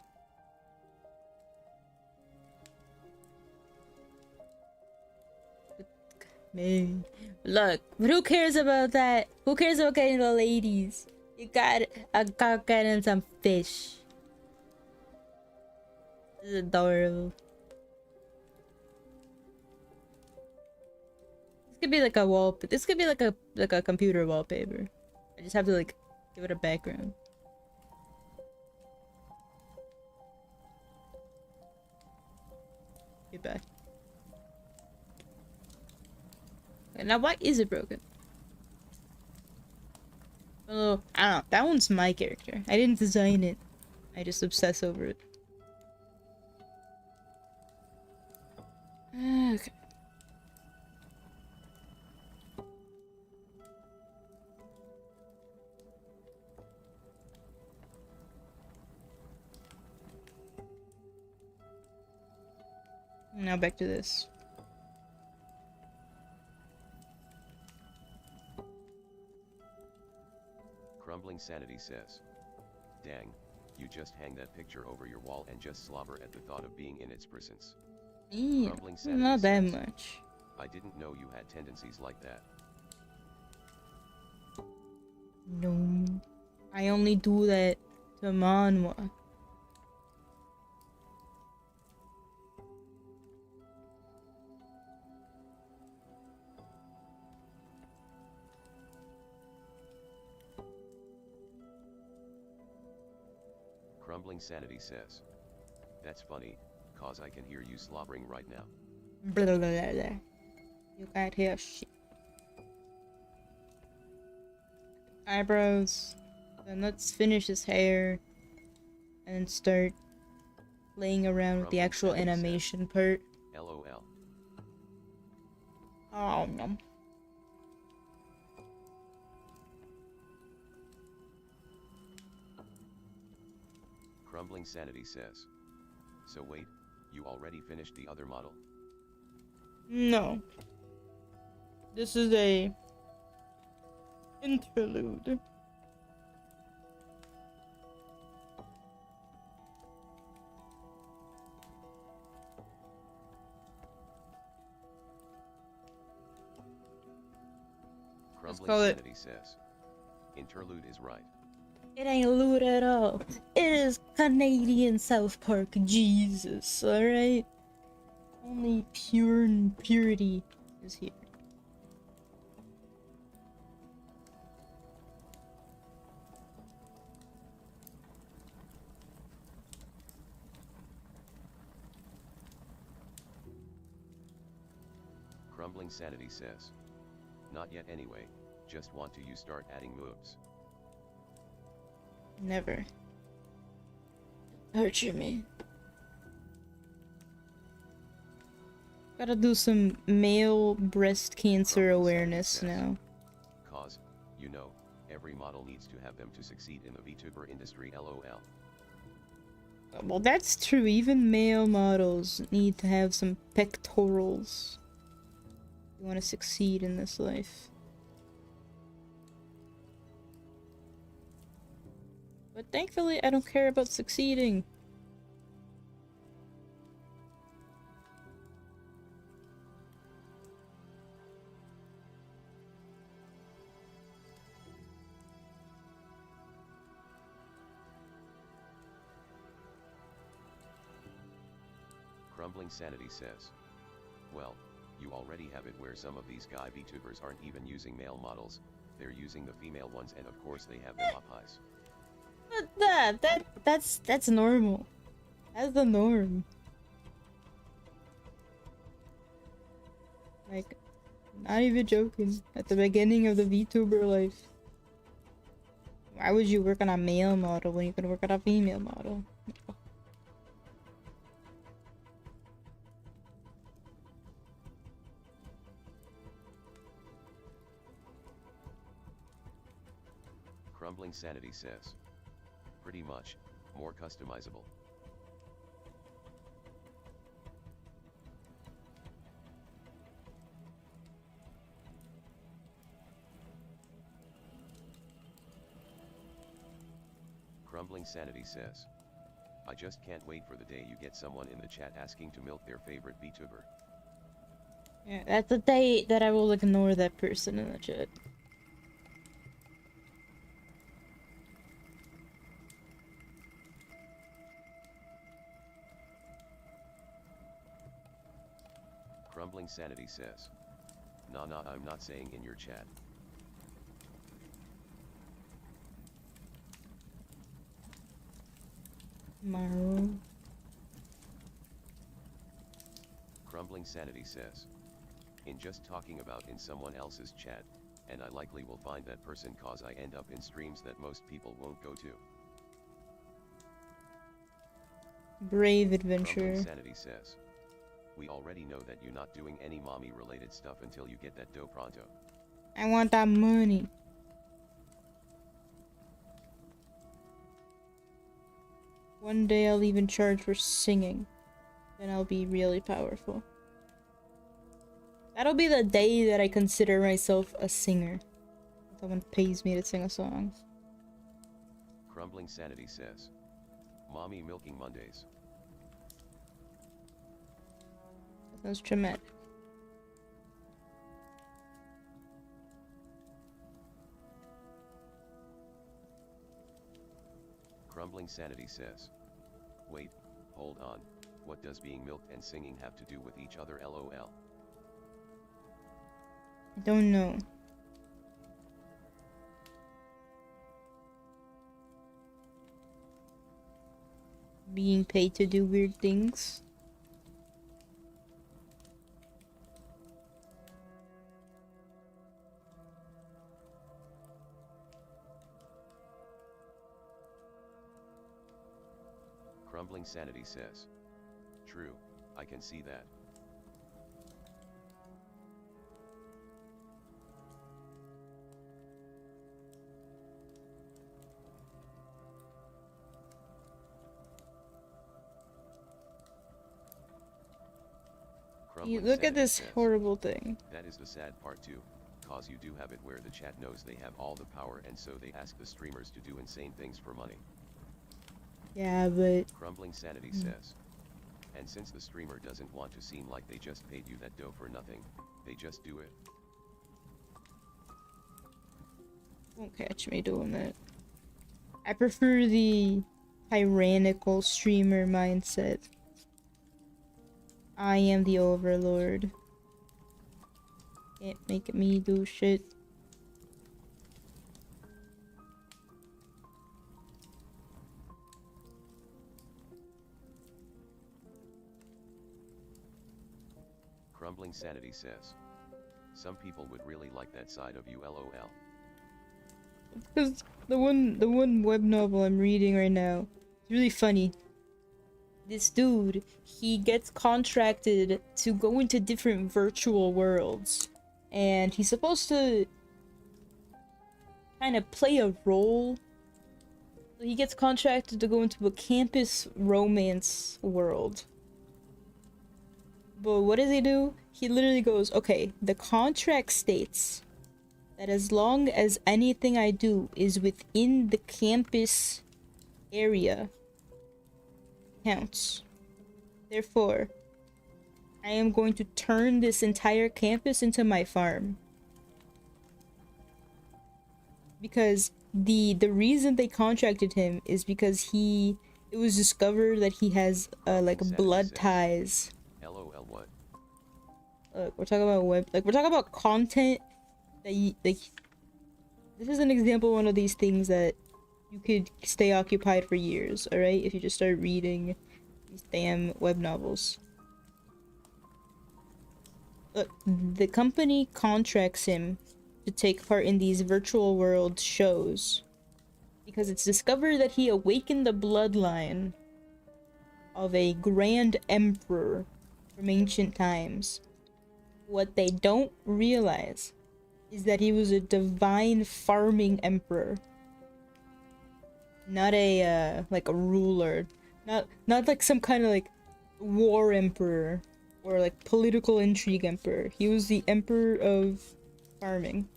Man. Look, but who cares about that? Who cares about getting the ladies? I got getting some fish. This is adorable. This could be like a wall. This could be like a computer wallpaper. I just have to like give it a background. Get back. Okay, now why is it broken? Oh, I don't know. That one's my character. I didn't design it. I just obsess over it. Okay. Now back to this. Crumbling Sanity says, "Dang, you just hang that picture over your wall and just slobber at the thought of being in its presence." Yeah, Crumbling Sanity not that says, much. "I didn't know you had tendencies like that." No. I only do that to manhwa. Crumbling Sanity says, "That's funny, cause I can hear you slobbering right now." Blah, blah, blah, blah. You can't hear shit. Eyebrows. Then let's finish his hair. And start playing around with the Crumbling actual Sanity animation part. LOL. Oh no. Crumbling Sanity says, "So wait, you already finished the other model?" No. This is a interlude. Crumbling call it- Sanity says, Interlude is right. It ain't loot at all. It is Canadian South Park. Jesus, alright? Only pure and purity is here. Crumbling Sanity says. Not yet anyway, just want to you start adding moves. Never. Torture me. Gotta do some male breast cancer Crumbling awareness Sanity says, now. Cause, you know, every model needs to have them to succeed in the VTuber industry lol. Well, that's true. Even male models need to have some pectorals. If you want to succeed in this life. But thankfully, I don't care about succeeding. Crumbling Sanity says. Well, you already have it where some of these guy VTubers aren't even using male models, they're using the female ones and of course they have them up highs. But that's normal. That's the norm. Like, not even joking. At the beginning of the VTuber life, why would you work on a male model when you could work on a female model? Crumbling Sanity says. Pretty much, more customizable. Crumbling Sanity says. I just can't wait for the day you get someone in the chat asking to milk their favorite VTuber. Yeah, that's the day that I will ignore that person in the chat. Crumbling Sanity says. Nah, I'm not saying in your chat. Tomorrow. Crumbling Sanity says. In just talking about in someone else's chat, and I likely will find that person cause I end up in streams that most people won't go to. Brave adventure. Crumbling Sanity says. We already know that you're not doing any mommy related stuff until you get that dough pronto. I want that money. One day I'll even charge for singing. Then I'll be really powerful. That'll be the day that I consider myself a singer. Someone pays me to sing a song. Crumbling Sanity says. Mommy milking Mondays. That sounds traumatic. Crumbling Sanity says. Wait, hold on, what does being milked and singing have to do with each other lol? I don't know. Being paid to do weird things. Crumbling Sanity says. True, I can see that. You Crumbling look at Sanity this says, horrible thing. That is the sad part too, cause you do have it where the chat knows they have all the power and so they ask the streamers to do insane things for money. Yeah, but Crumbling Sanity says. And since the streamer doesn't want to seem like they just paid you that dough for nothing, they just do it. Won't catch me doing that. I prefer the tyrannical streamer mindset. I am the overlord. Can't make me do shit. Crumbling Sanity says. Some people would really like that side of you, lol. Because the one web novel I'm reading right now, it's really funny. This dude, he gets contracted to go into different virtual worlds. And he's supposed to kind of play a role. So he gets contracted to go into a campus romance world. But what does he do? He literally goes, okay, the contract states that as long as anything I do is within the campus area counts. Therefore, I am going to turn this entire campus into my farm. Because the reason they contracted him is because it was discovered that he has like blood ties. LOL what? Look, we're talking about we're talking about content that like, this is an example of one of these things that you could stay occupied for years, alright? If you just start reading these damn web novels. Look, the company contracts him to take part in these virtual world shows because it's discovered that he awakened the bloodline of a grand emperor from ancient times. What they don't realize is that he was a divine farming emperor, not a like a ruler, not like some kind of like war emperor or like political intrigue emperor. He was the emperor of farming.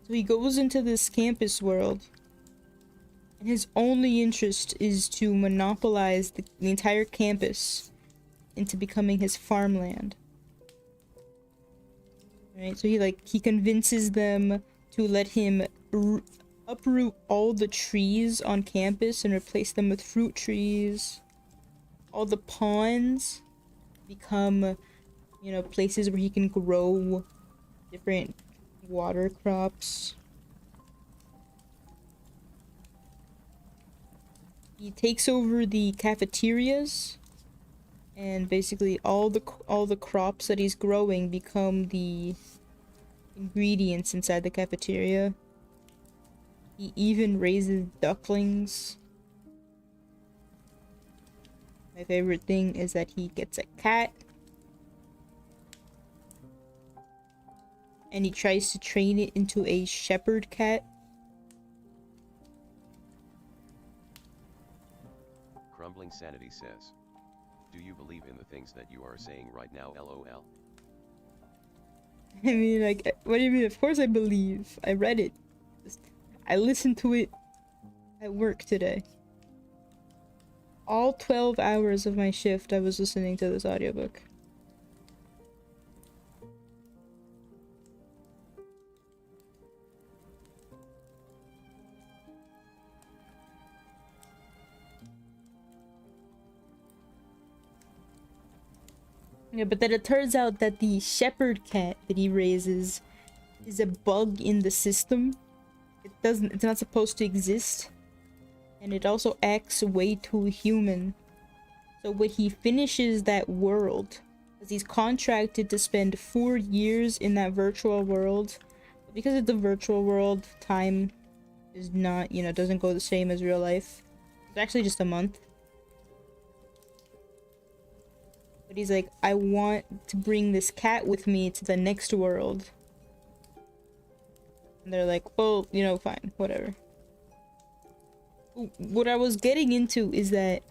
So he goes into this campus world, and his only interest is to monopolize the entire campus into becoming his farmland. Right? So he convinces them to let him uproot all the trees on campus and replace them with fruit trees. All the ponds become, you know, places where he can grow different water crops. He takes over the cafeterias, and basically all the crops that he's growing become the ingredients inside the cafeteria. He even raises ducklings. My favorite thing is that he gets a cat. And he tries to train it into a shepherd cat. Crumbling Sanity says. Do you believe in the things that you are saying right now, lol? I mean, like, what do you mean? Of course I believe. I read it. I listened to it at work today. All 12 hours of my shift, I was listening to this audiobook. Yeah, but then it turns out that the shepherd cat that he raises is a bug in the system. It's not supposed to exist. And it also acts way too human. So when he finishes that world, because he's contracted to spend 4 years in that virtual world, because it's a virtual world, time is not, you know, doesn't go the same as real life. It's actually just a month. But he's like, I want to bring this cat with me to the next world. And they're like, well, you know, fine, whatever. What I was getting into is that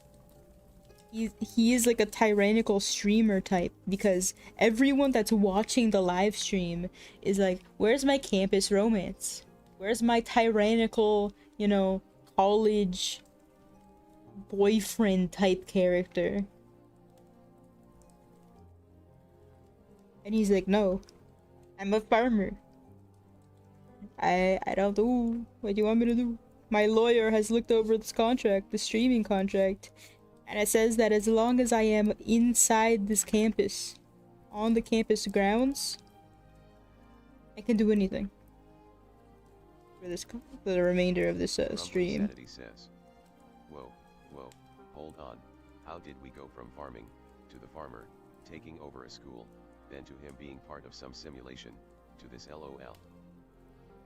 he is like a tyrannical streamer type, because everyone that's watching the live stream is like, where's my campus romance? Where's my tyrannical, you know, college boyfriend type character? And he's like, no, I'm a farmer. I don't do. What do you want me to do? My lawyer has looked over this contract, the streaming contract, and it says that as long as I am inside this campus, on the campus grounds, I can do anything for the remainder of this stream. Sanity says, whoa, whoa, hold on. How did we go from farming to the farmer taking over a school, then to him being part of some simulation, to this LOL?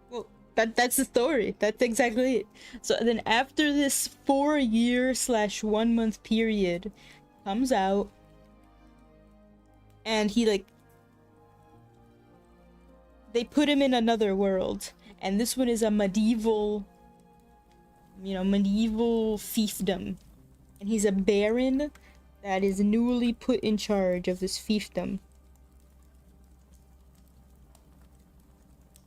Well, that's the story. That's exactly it. So then after this 4-year/1 month period comes out, and he like they put him in another world, and this one is a medieval fiefdom, and he's a baron that is newly put in charge of this fiefdom.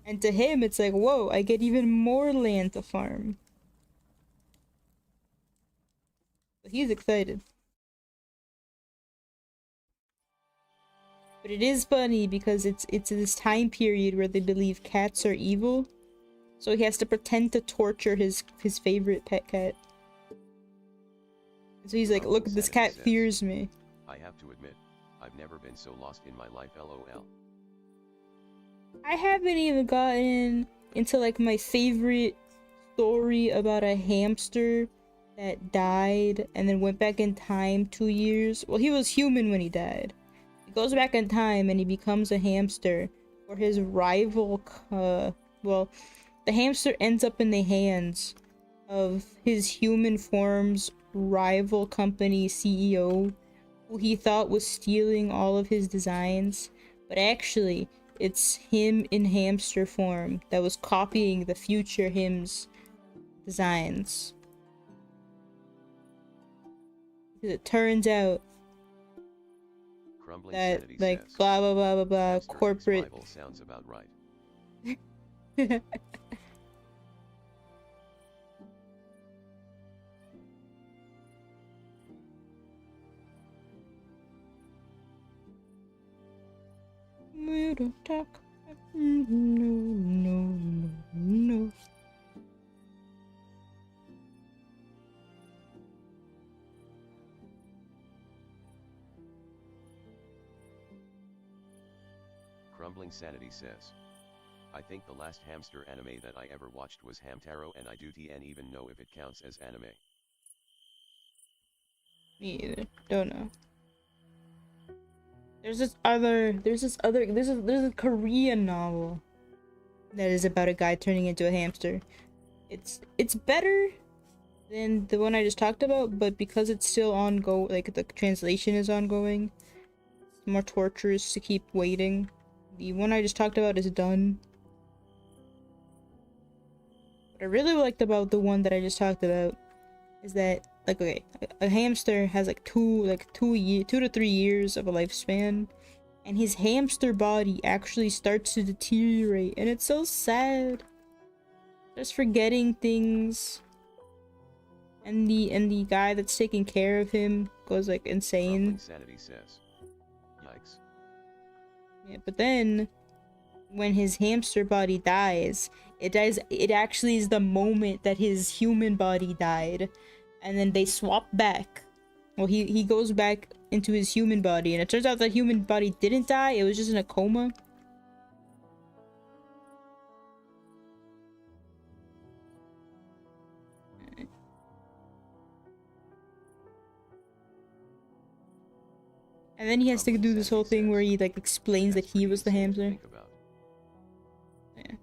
And to him, it's like, whoa, I get even more land to farm. But he's excited. But it is funny because it's this time period where they believe cats are evil. So he has to pretend to torture his favorite pet cat. And so he's like, look, this cat fears me. I have to admit, I've never been so lost in my life, LOL. I haven't even gotten into like my favorite story about a hamster that died and then went back in time 2 years. Well, he was human when he died. He goes back in time and he becomes a hamster for his rival, well, the hamster ends up in the hands of his human form's rival company CEO, who he thought was stealing all of his designs, but actually it's him in hamster form that was copying the future him's designs. Because it turns out that like says, blah blah blah blah blah corporate sounds about right. We don't talk. No. Crumbling Sanity says, I think the last hamster anime that I ever watched was Hamtaro, and I don't even know if it counts as anime. Me either. Don't know. There's a Korean novel that is about a guy turning into a hamster. It's better than the one I just talked about, but because it's still ongoing, like the translation is ongoing, it's more torturous to keep waiting. The one I just talked about is done. What I really liked about the one that I just talked about is that, like, okay, a hamster has like 2 to 3 years of a lifespan, and his hamster body actually starts to deteriorate, and it's so sad. Just forgetting things, and the guy that's taking care of him goes like insane. Sanity says, yikes. Yeah, but then when his hamster body dies, it actually is the moment that his human body died, and then they swap back. Well, he goes back into his human body, and it turns out that human body didn't die, it was just in a coma. And then he has to do this whole thing where he like explains that he was the hamster. Yeah.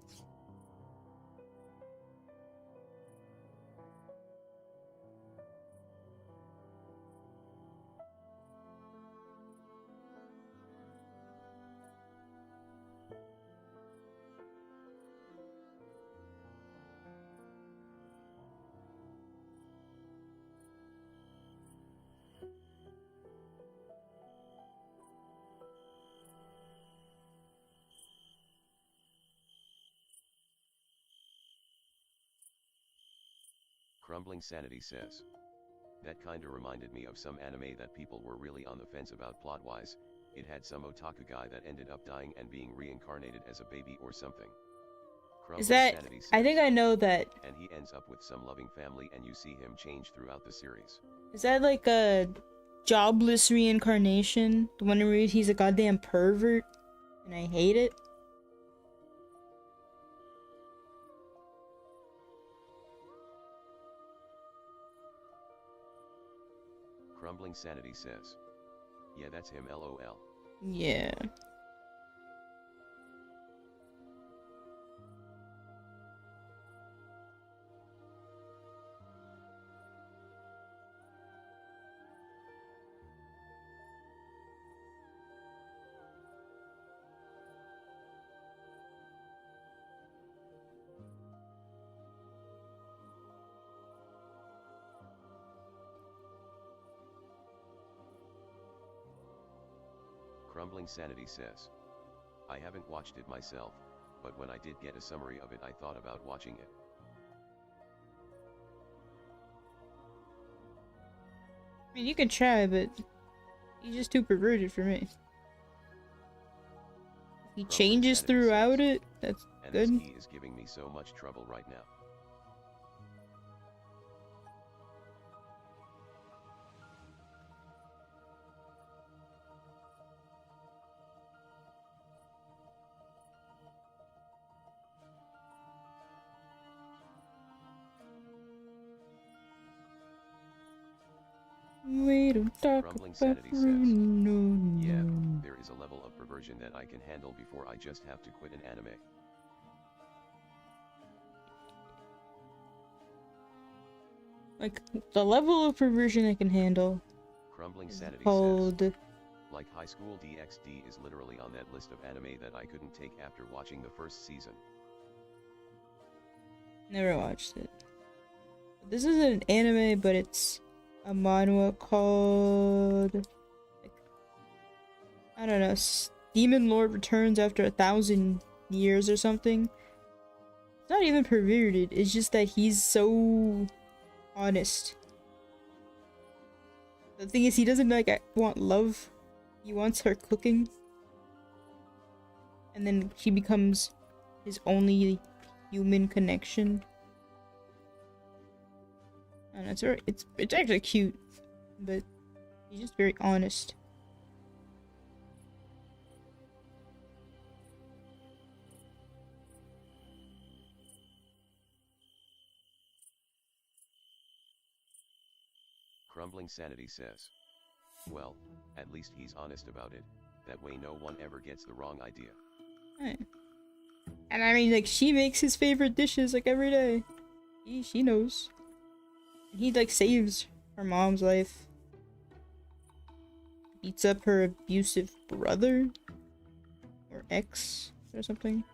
Crumbling Sanity says, that kinda reminded me of some anime that people were really on the fence about plot-wise. It had some otaku guy that ended up dying and being reincarnated as a baby or something. Is Crumbling that... Sanity says, I think I know that. and he ends up with some loving family and you see him change throughout the series. Is that like a jobless reincarnation? The one where he's a goddamn pervert? And I hate it? Crumbling Sanity says, yeah, that's him, lol. Yeah. Crumbling Sanity says, I haven't watched it myself, but when I did get a summary of it I thought about watching it. I mean, you can try, but he's just too perverted for me. He changes throughout it. That's and good. this key is giving me so much trouble right now. We don't talk Crumbling about Sanity says, no. yeah, there is a level of perversion that I can handle before I just have to quit an anime. Like, the level of perversion I can handle Crumbling is Sanity called... says, like High School DxD is literally on that list of anime that I couldn't take after watching the first season. Never watched it. This isn't an anime, but it's a manhwa called... like, I don't know, Demon Lord Returns After 1,000 Years or something. It's not even perverted, it's just that he's so honest. The thing is, he doesn't like want love. He wants her cooking. And then she becomes his only human connection. And it's actually cute, but he's just very honest. Crumbling Sanity says, well, at least he's honest about it, that way no one ever gets the wrong idea. Right. And I mean, like, she makes his favorite dishes like every day. She knows. And he like saves her mom's life. Beats up her abusive brother or ex or something.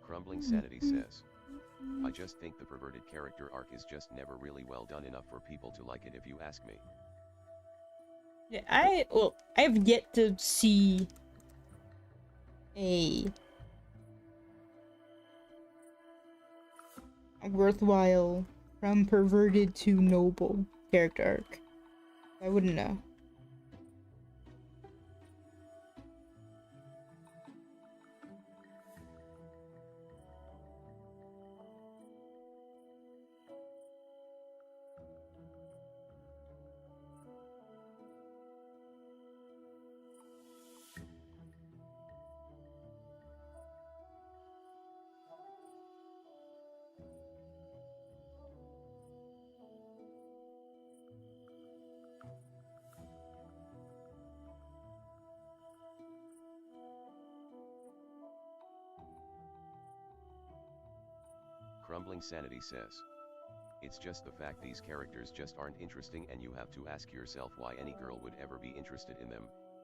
Crumbling Sanity says, I just think the perverted character arc is just never really well done enough for people to like it if you ask me. Yeah, I have yet to see a worthwhile from perverted to noble character arc. I wouldn't know. Crumbling Sanity says, it's just the fact these characters just aren't interesting and you have to ask yourself why any girl would ever be interested in them.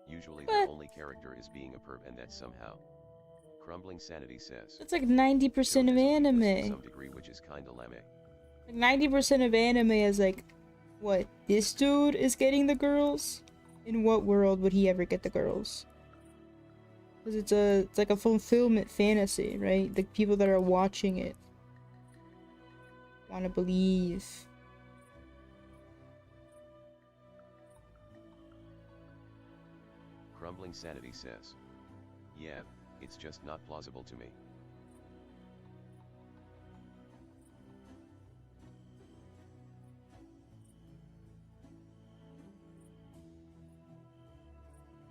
Usually What? their only character is being a perv, and that somehow. Crumbling Sanity says. That's like 90% of To anime. some degree, which is kinda lame. Like 90% of anime is like, what? This dude is getting the girls? In what world would he ever get the girls? Because it's like a fulfillment fantasy, right? The people that are watching it want to believe. Crumbling Sanity says. Yeah, it's just not plausible to me.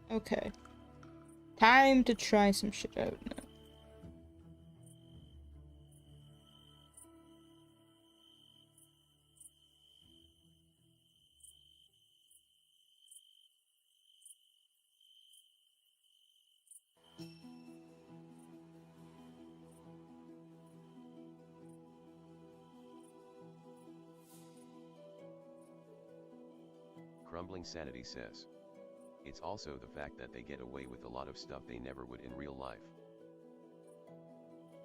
Okay. Time to try some shit out now. Crumbling Sanity says. It's also the fact that they get away with a lot of stuff they never would in real life.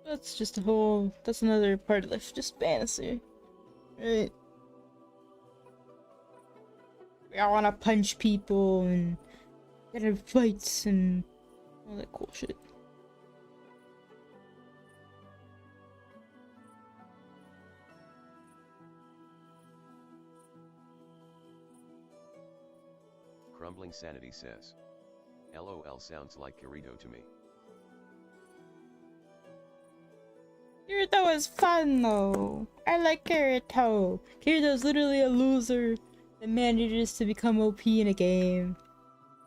That's just a whole... That's another part of life, just fantasy. Right? We all wanna punch people and get in fights and all that cool shit. Crumbling Sanity says. LOL sounds like Kirito to me. Kirito is fun though. I like Kirito. Kirito's literally a loser that manages to become OP in a game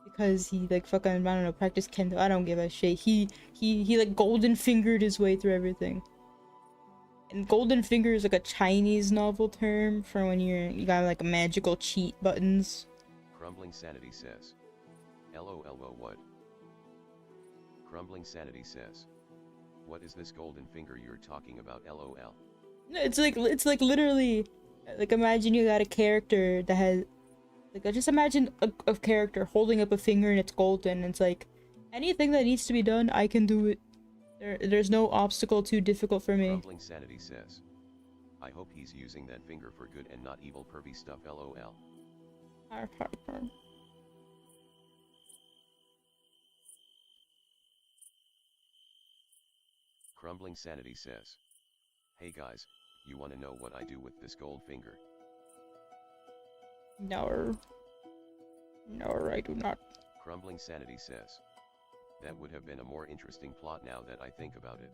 because he like fucking, I don't know, practiced kendo. I don't give a shit. He like golden fingered his way through everything. And golden finger is like a Chinese novel term for when you got like magical cheat buttons. Crumbling Sanity says. LOL what? Crumbling Sanity says. What is this golden finger you're talking about, LOL? No, it's like literally, like imagine you got a character that has, like just imagine a character holding up a finger and it's golden. And it's like, anything that needs to be done, I can do it. There's no obstacle too difficult for me. Crumbling Sanity says. I hope he's using that finger for good and not evil pervy stuff, LOL. Crumbling Sanity says. Hey guys, you wanna know what I do with this gold finger? No. No, I do not. Crumbling Sanity says. That would have been a more interesting plot now that I think about it.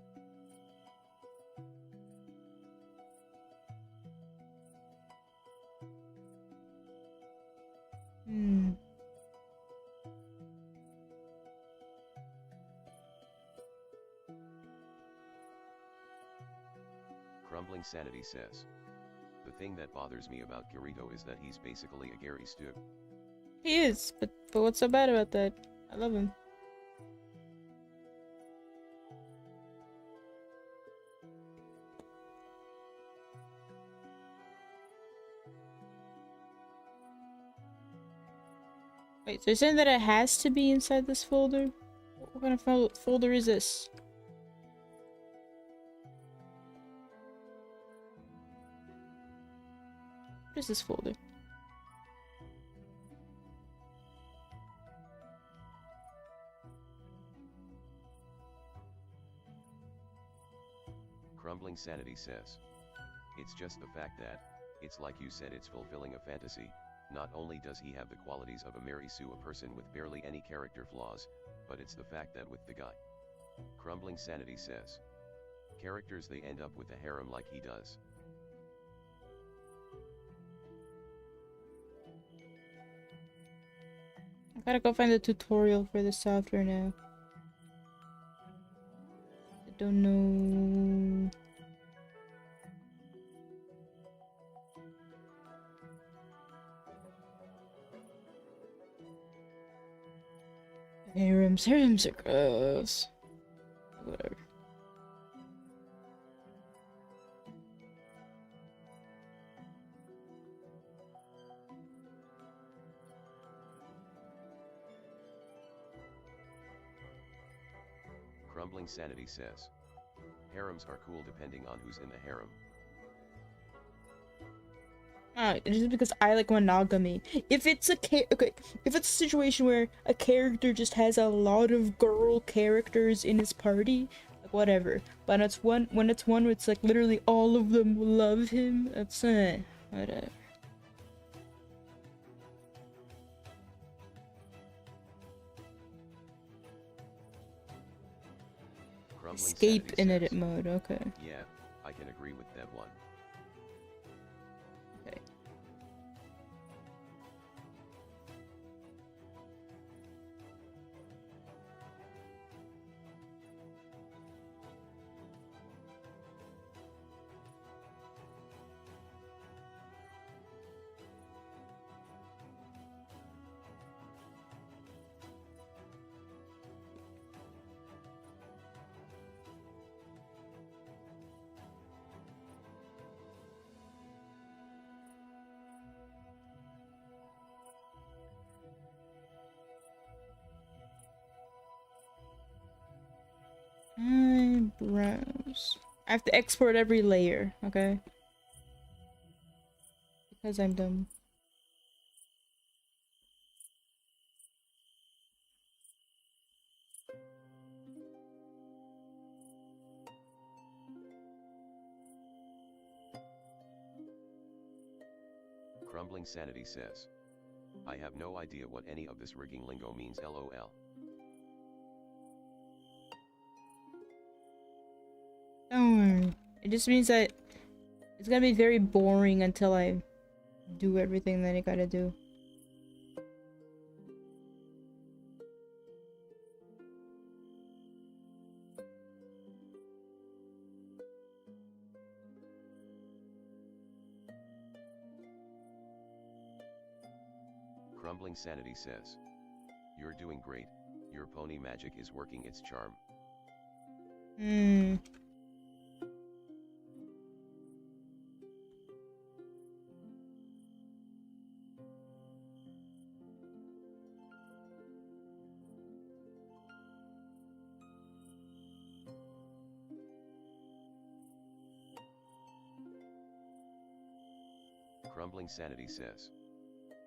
Crumbling Sanity says. The thing that bothers me about Kirito is that he's basically a Gary Stu. He is, but what's so bad about that? I love him. Wait, so you're saying that it has to be inside this folder? What kind of folder is this? What is this folder? Crumbling Sanity says. It's just the fact that, it's like you said, it's fulfilling a fantasy. Not only does he have the qualities of a Mary Sue, a person with barely any character flaws, but it's the fact that with the guy. Crumbling Sanity says. Characters, they end up with a harem like he does. I gotta go find the tutorial for the software now. I don't know. Harems are gross. Whatever. Crumbling Sanity says, harems are cool depending on who's in the harem. Just because I like monogamy. If it's a okay, if it's a situation where a character just has a lot of girl characters in his party, like whatever. But when it's one where it's like literally all of them love him, that's whatever. Crumbling Escape Sanity in says, edit mode, okay. yeah, I can agree with that one. Okay. Eyebrows. I have to export every layer, okay? Because I'm dumb. Crumbling Sanity says, I have no idea what any of this rigging lingo means, lol. Don't worry. It just means that it's gonna be very boring until I do everything that I gotta do. Crumbling Sanity says, you're doing great, your pony magic is working its charm. Crumbling Sanity says,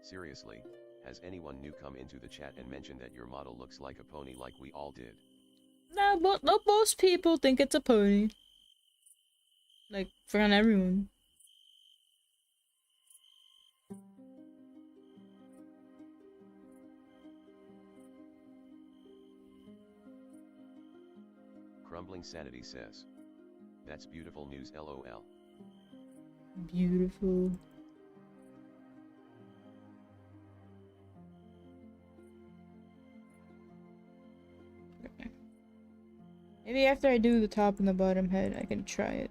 seriously, has anyone new come into the chat and mentioned that your model looks like a pony like we all did? Nah, but most people think it's a pony. Like, for not everyone. Crumbling Sanity says, that's beautiful news, lol. Beautiful. Okay. Maybe after I do the top and the bottom head, I can try it.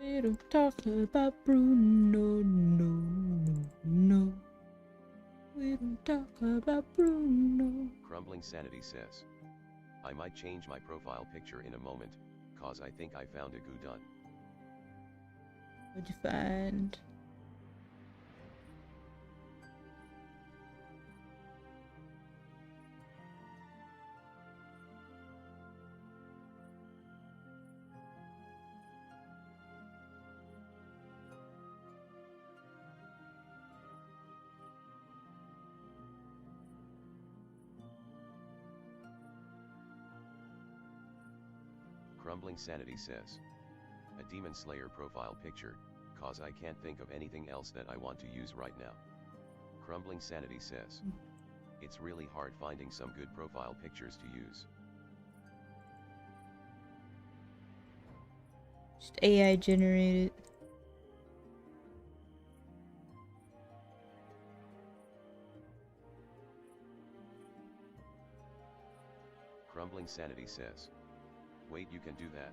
We don't talk about Bruno, no. We don't talk about Bruno. Crumbling Sanity says, I might change my profile picture in a moment, cause I think I found a goo done. What'd you find? Crumbling Sanity says, a Demon Slayer profile picture, cause I can't think of anything else that I want to use right now. Crumbling Sanity says, it's really hard finding some good profile pictures to use. Just AI generated. Crumbling Sanity says, wait, you can do that?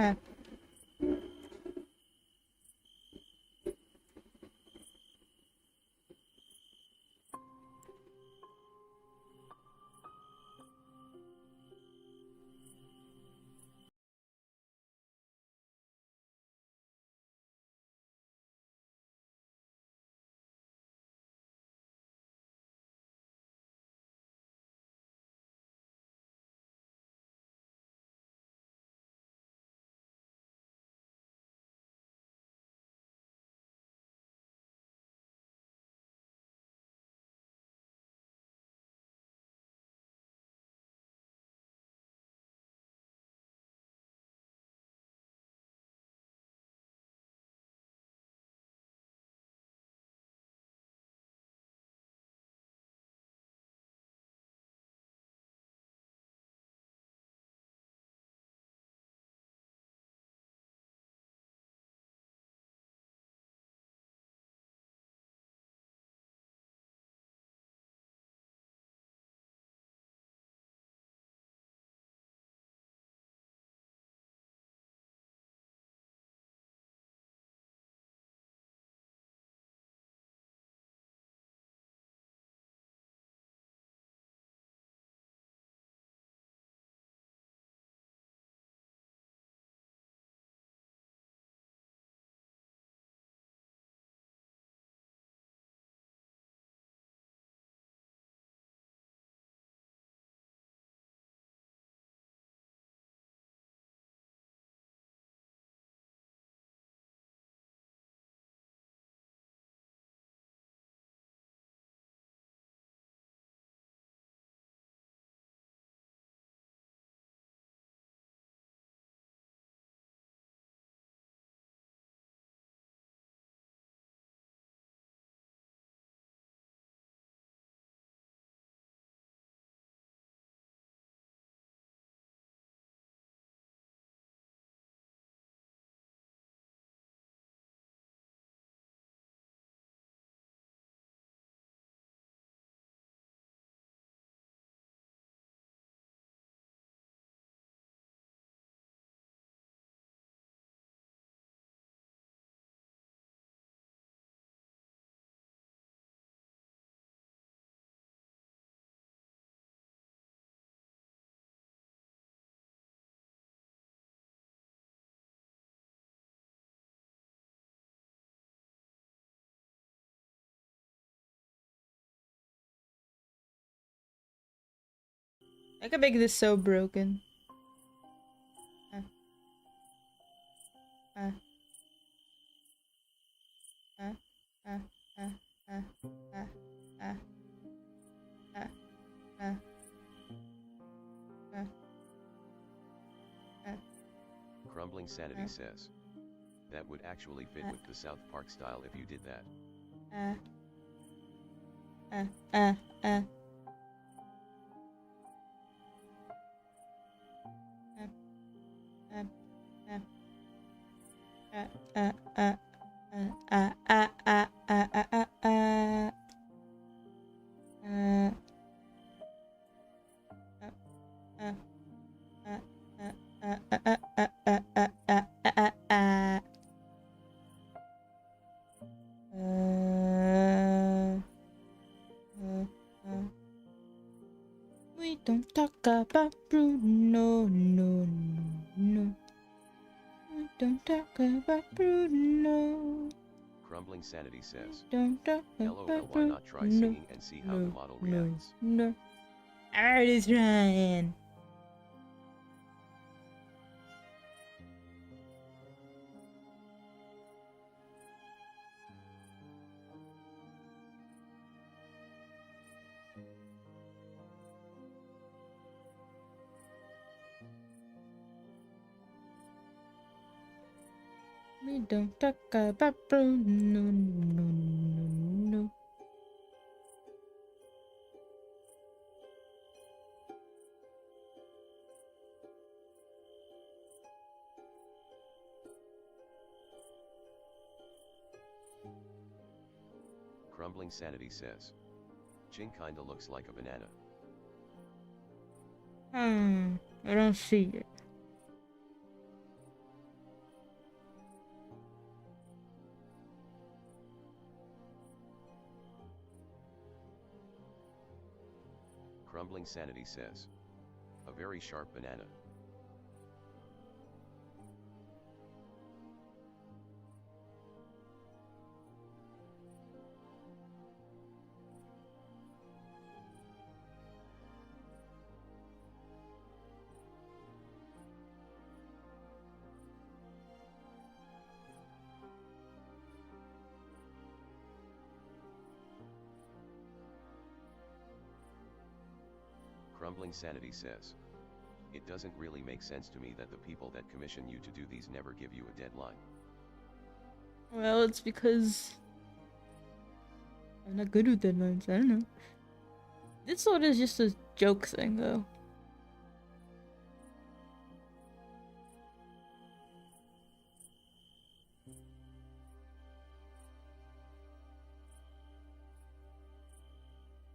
ah. I can make this so broken. Ah, ah, ah, ah, ah, ah, ah, ah, ah, ah, ah, ah, Crumbling Sanity ah, says. That would actually fit with the South Park style if you did that. ah, ah, ah, ah, ah, ah, ah, ah, ah, ah, ah, ah, ah, ah, ah, ah. We don't talk about Bruno, no, no, no. We don't talk about Bruno. Crumbling Sanity says. Don't talk LOL, about why not try Bruno. singing and see how the No, model no, reacts? no. Alright, trying. We don't talk about Bruno, no, no, no. Crumbling Sanity says. Ching kinda looks like a banana. I don't see it. Crumbling Sanity says. A very sharp banana. Crumbling Sanity says. It doesn't really make sense to me that the people that commission you to do these never give you a deadline. Well, it's because I'm not good with deadlines. I don't know. This sort is just a joke thing, though.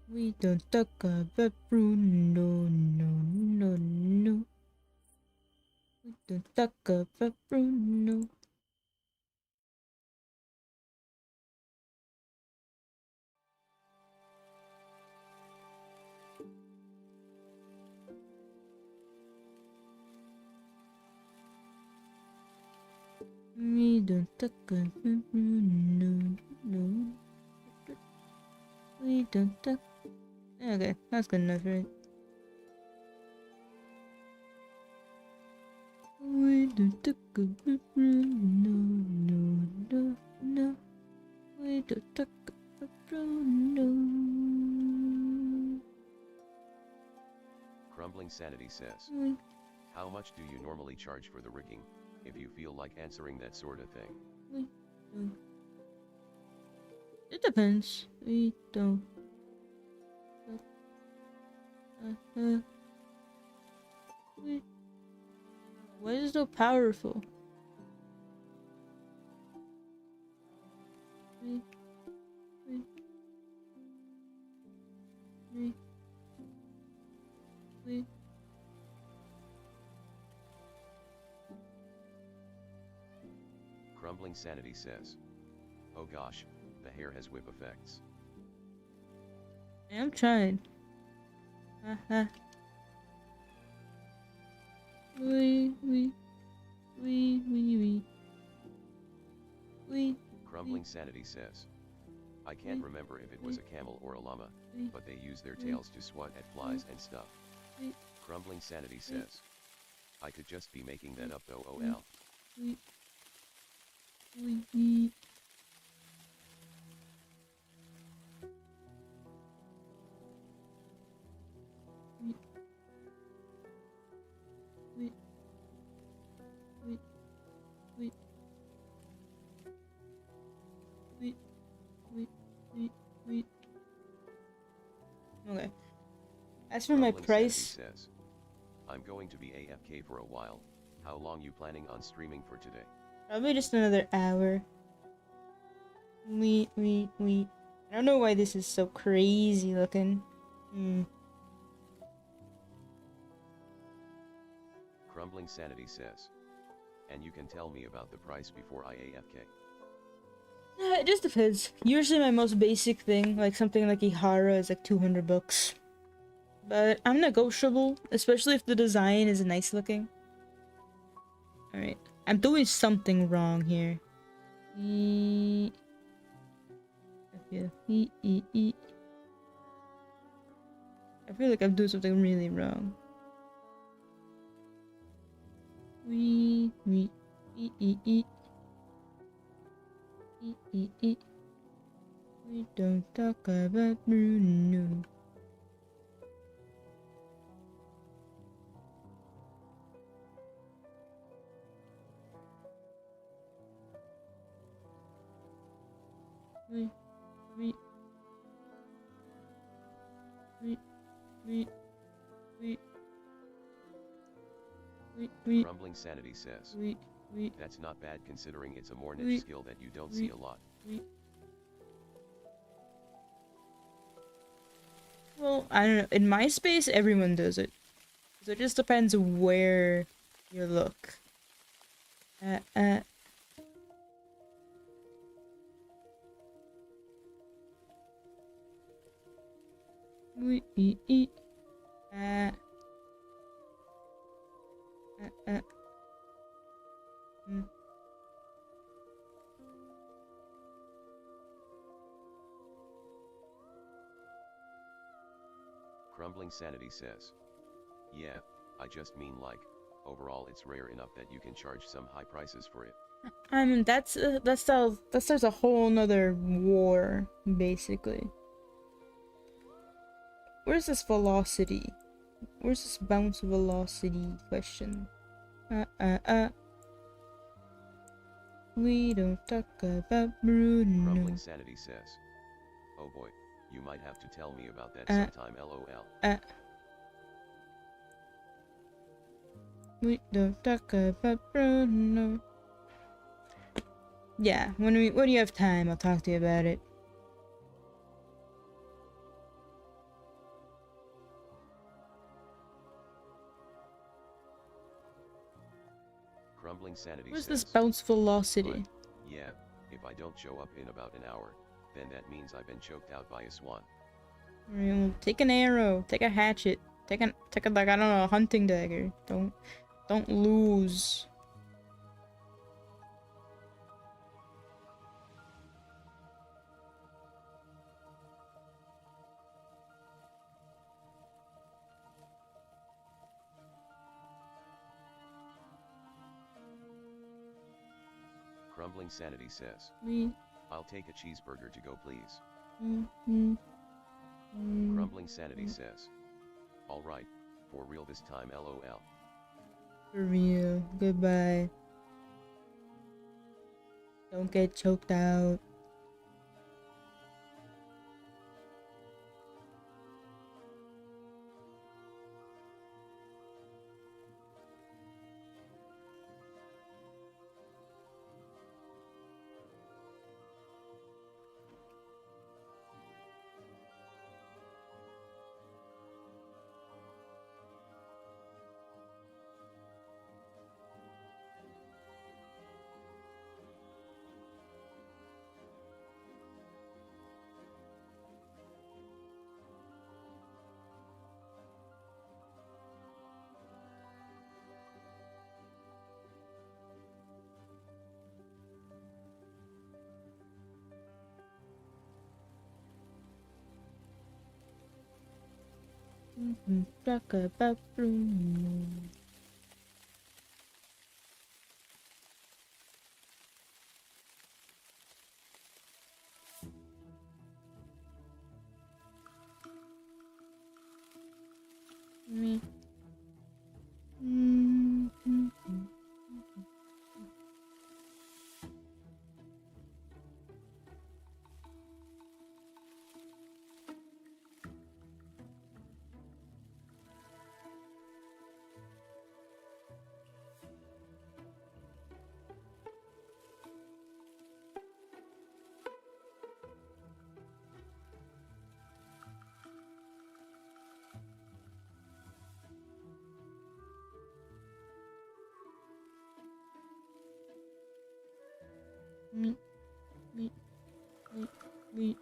We don't talk about Bruno, no. We don't talk about Bruno. We don't talk about Bruno, no. We don't talk. Okay, that's good enough, right? We don't talk about Bruno, no. We don't talk about Bruno. Crumbling Sanity says. How much do you normally charge for the rigging, if you feel like answering that sort of thing? It depends. We don't. Why is it so powerful? Crumbling Sanity says. Oh gosh, the hair has whip effects. I'm trying. Crumbling Sanity says. I can't remember if it was a camel or a llama, but they use their tails to swat at flies and stuff. Crumbling Sanity says. I could just be making that up though, OL. Okay. As for my price, says, I'm going to be AFK for a while. How long you planning on streaming for today? probably just another hour. I don't know why this is so crazy looking. Crumbling Sanity says. And you can tell me about the price before I AFK. It just depends. Usually my most basic thing, like something like Ihara, is like 200 bucks. But I'm negotiable, especially if the design is nice looking. Alright. I'm doing something wrong here. I feel like I'm doing something really wrong. We don't talk about Bruno. Crumbling Sanity says. That's not bad considering it's a more niche skill that you don't see a lot. Well, I don't know. In my space, everyone does it. So it just depends where you look. Uh, uh. Mm. Crumbling Sanity says. Yeah, I just mean like, overall it's rare enough that you can charge some high prices for it. I mean, that starts a whole nother war, basically. Where's this velocity? Where's this bounce velocity question? We don't talk about Bruno. Crumbling Sanity says. Oh boy, you might have to tell me about that sometime, lol. We don't talk about Bruno. Yeah, when you have time, I'll talk to you about it. Crumbling Sanity Where's says. this bounce velocity? But, yeah, if I don't show up in about an hour, then that means I've been choked out by a swan. Alright, well, take an arrow, take a hatchet, take a like, I don't know, a hunting dagger. Don't lose. Crumbling Sanity says. I'll take a cheeseburger to go, please. Crumbling Sanity says. Alright, for real this time, lol. For real. Goodbye. Don't get choked out. Talk about Bruno. Me. Me.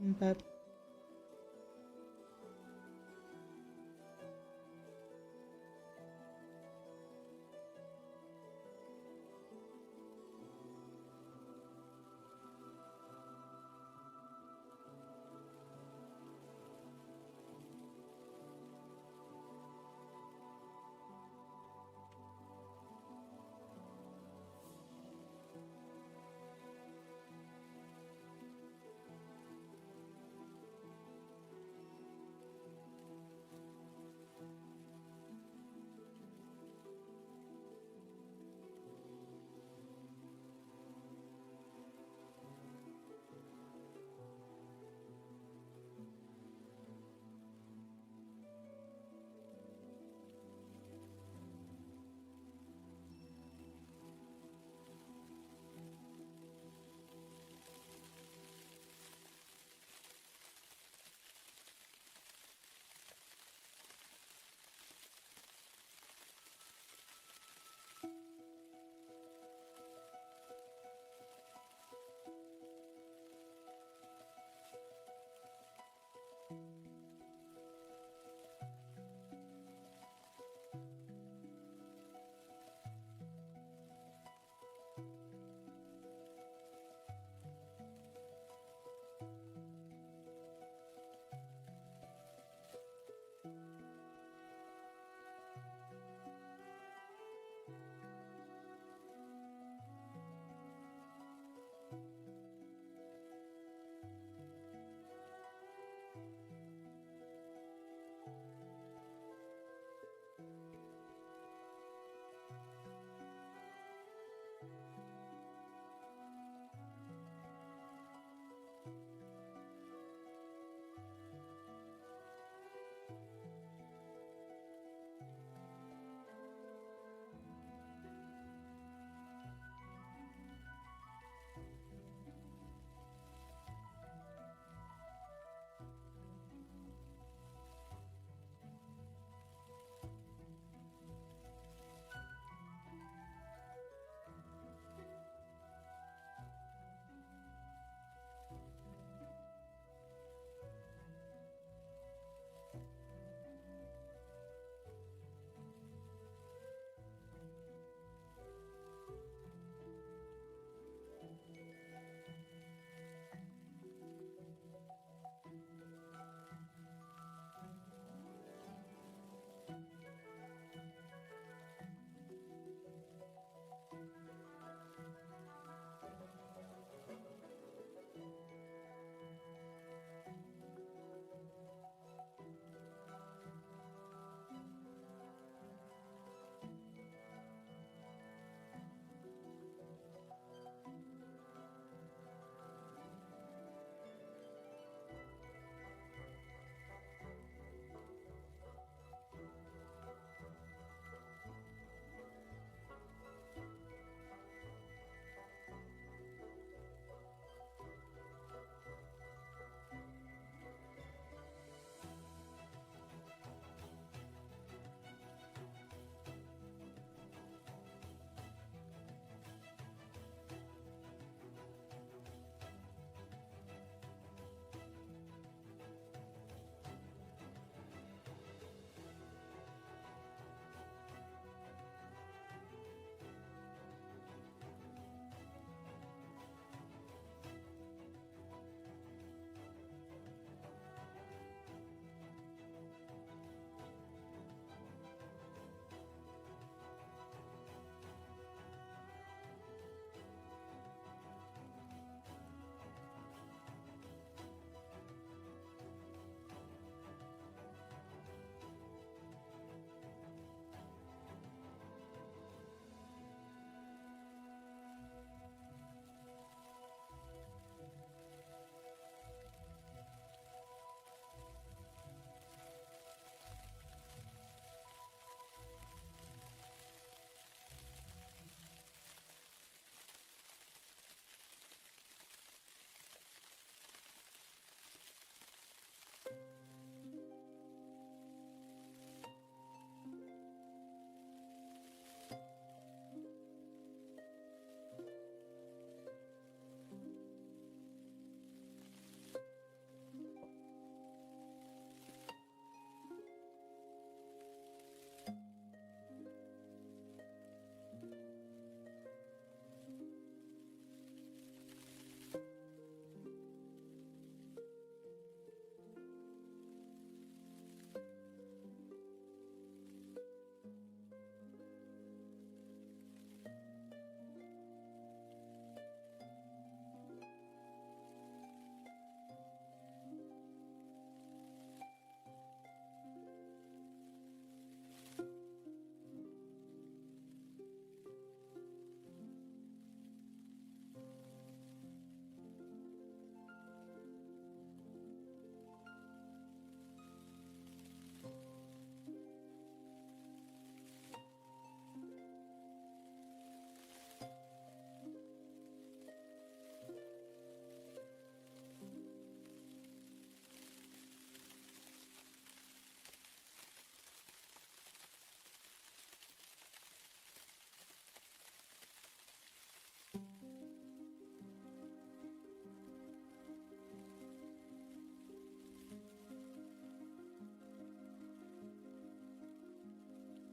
But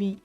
meat.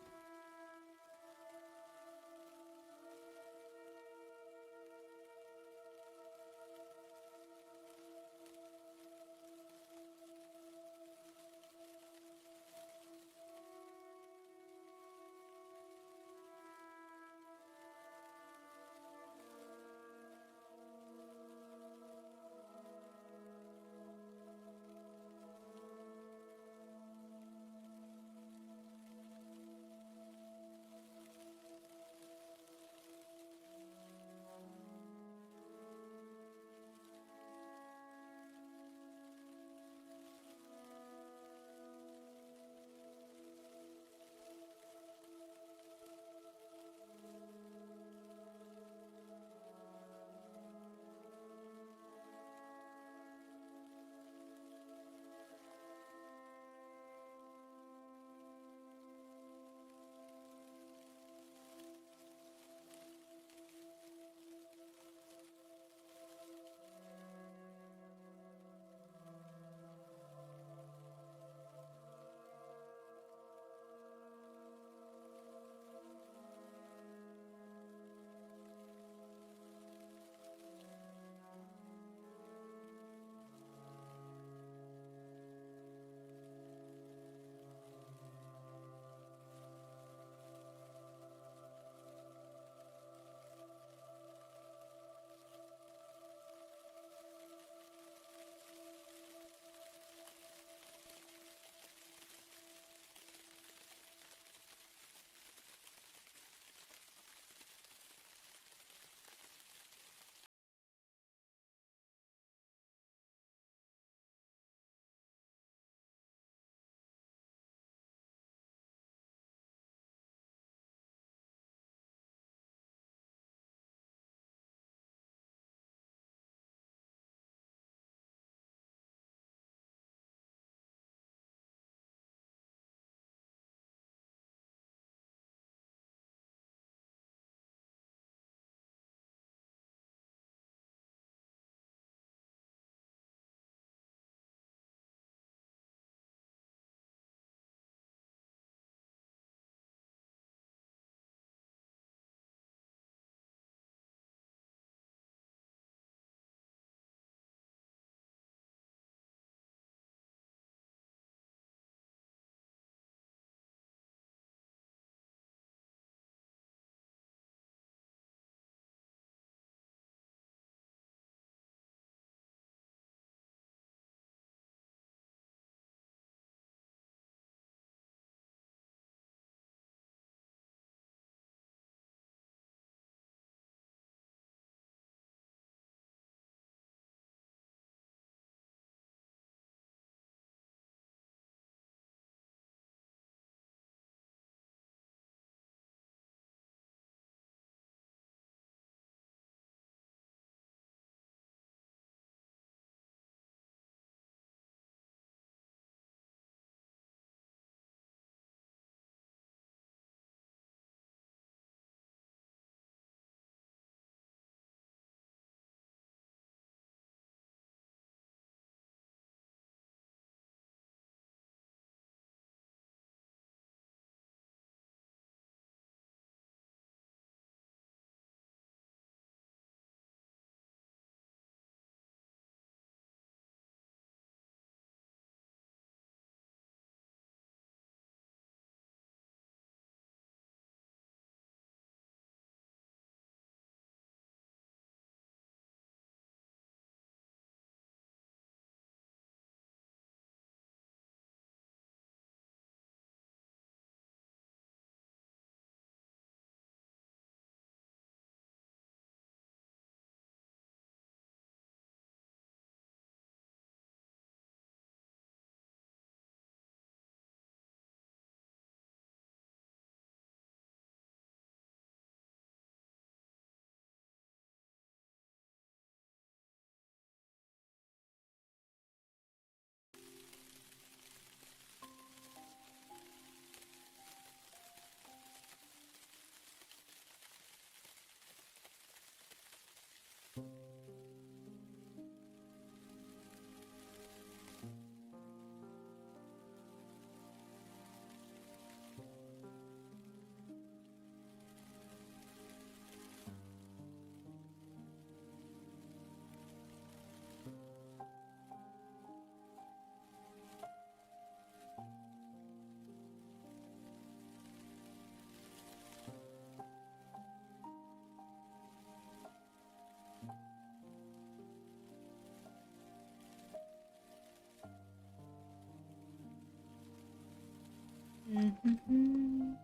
Mhm.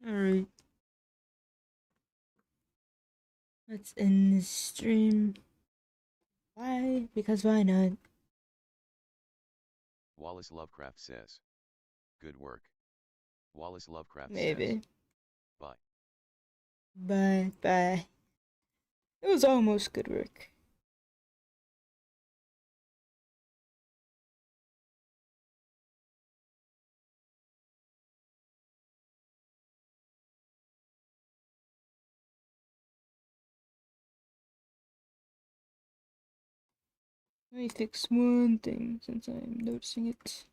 Alright. Let's end this stream. Why? Because why not? Wallace Lovecraft says. Good work. Wallace Lovecraft says. Maybe. Bye. Bye. Bye. It was almost good work. Let me fix one thing since I'm noticing it.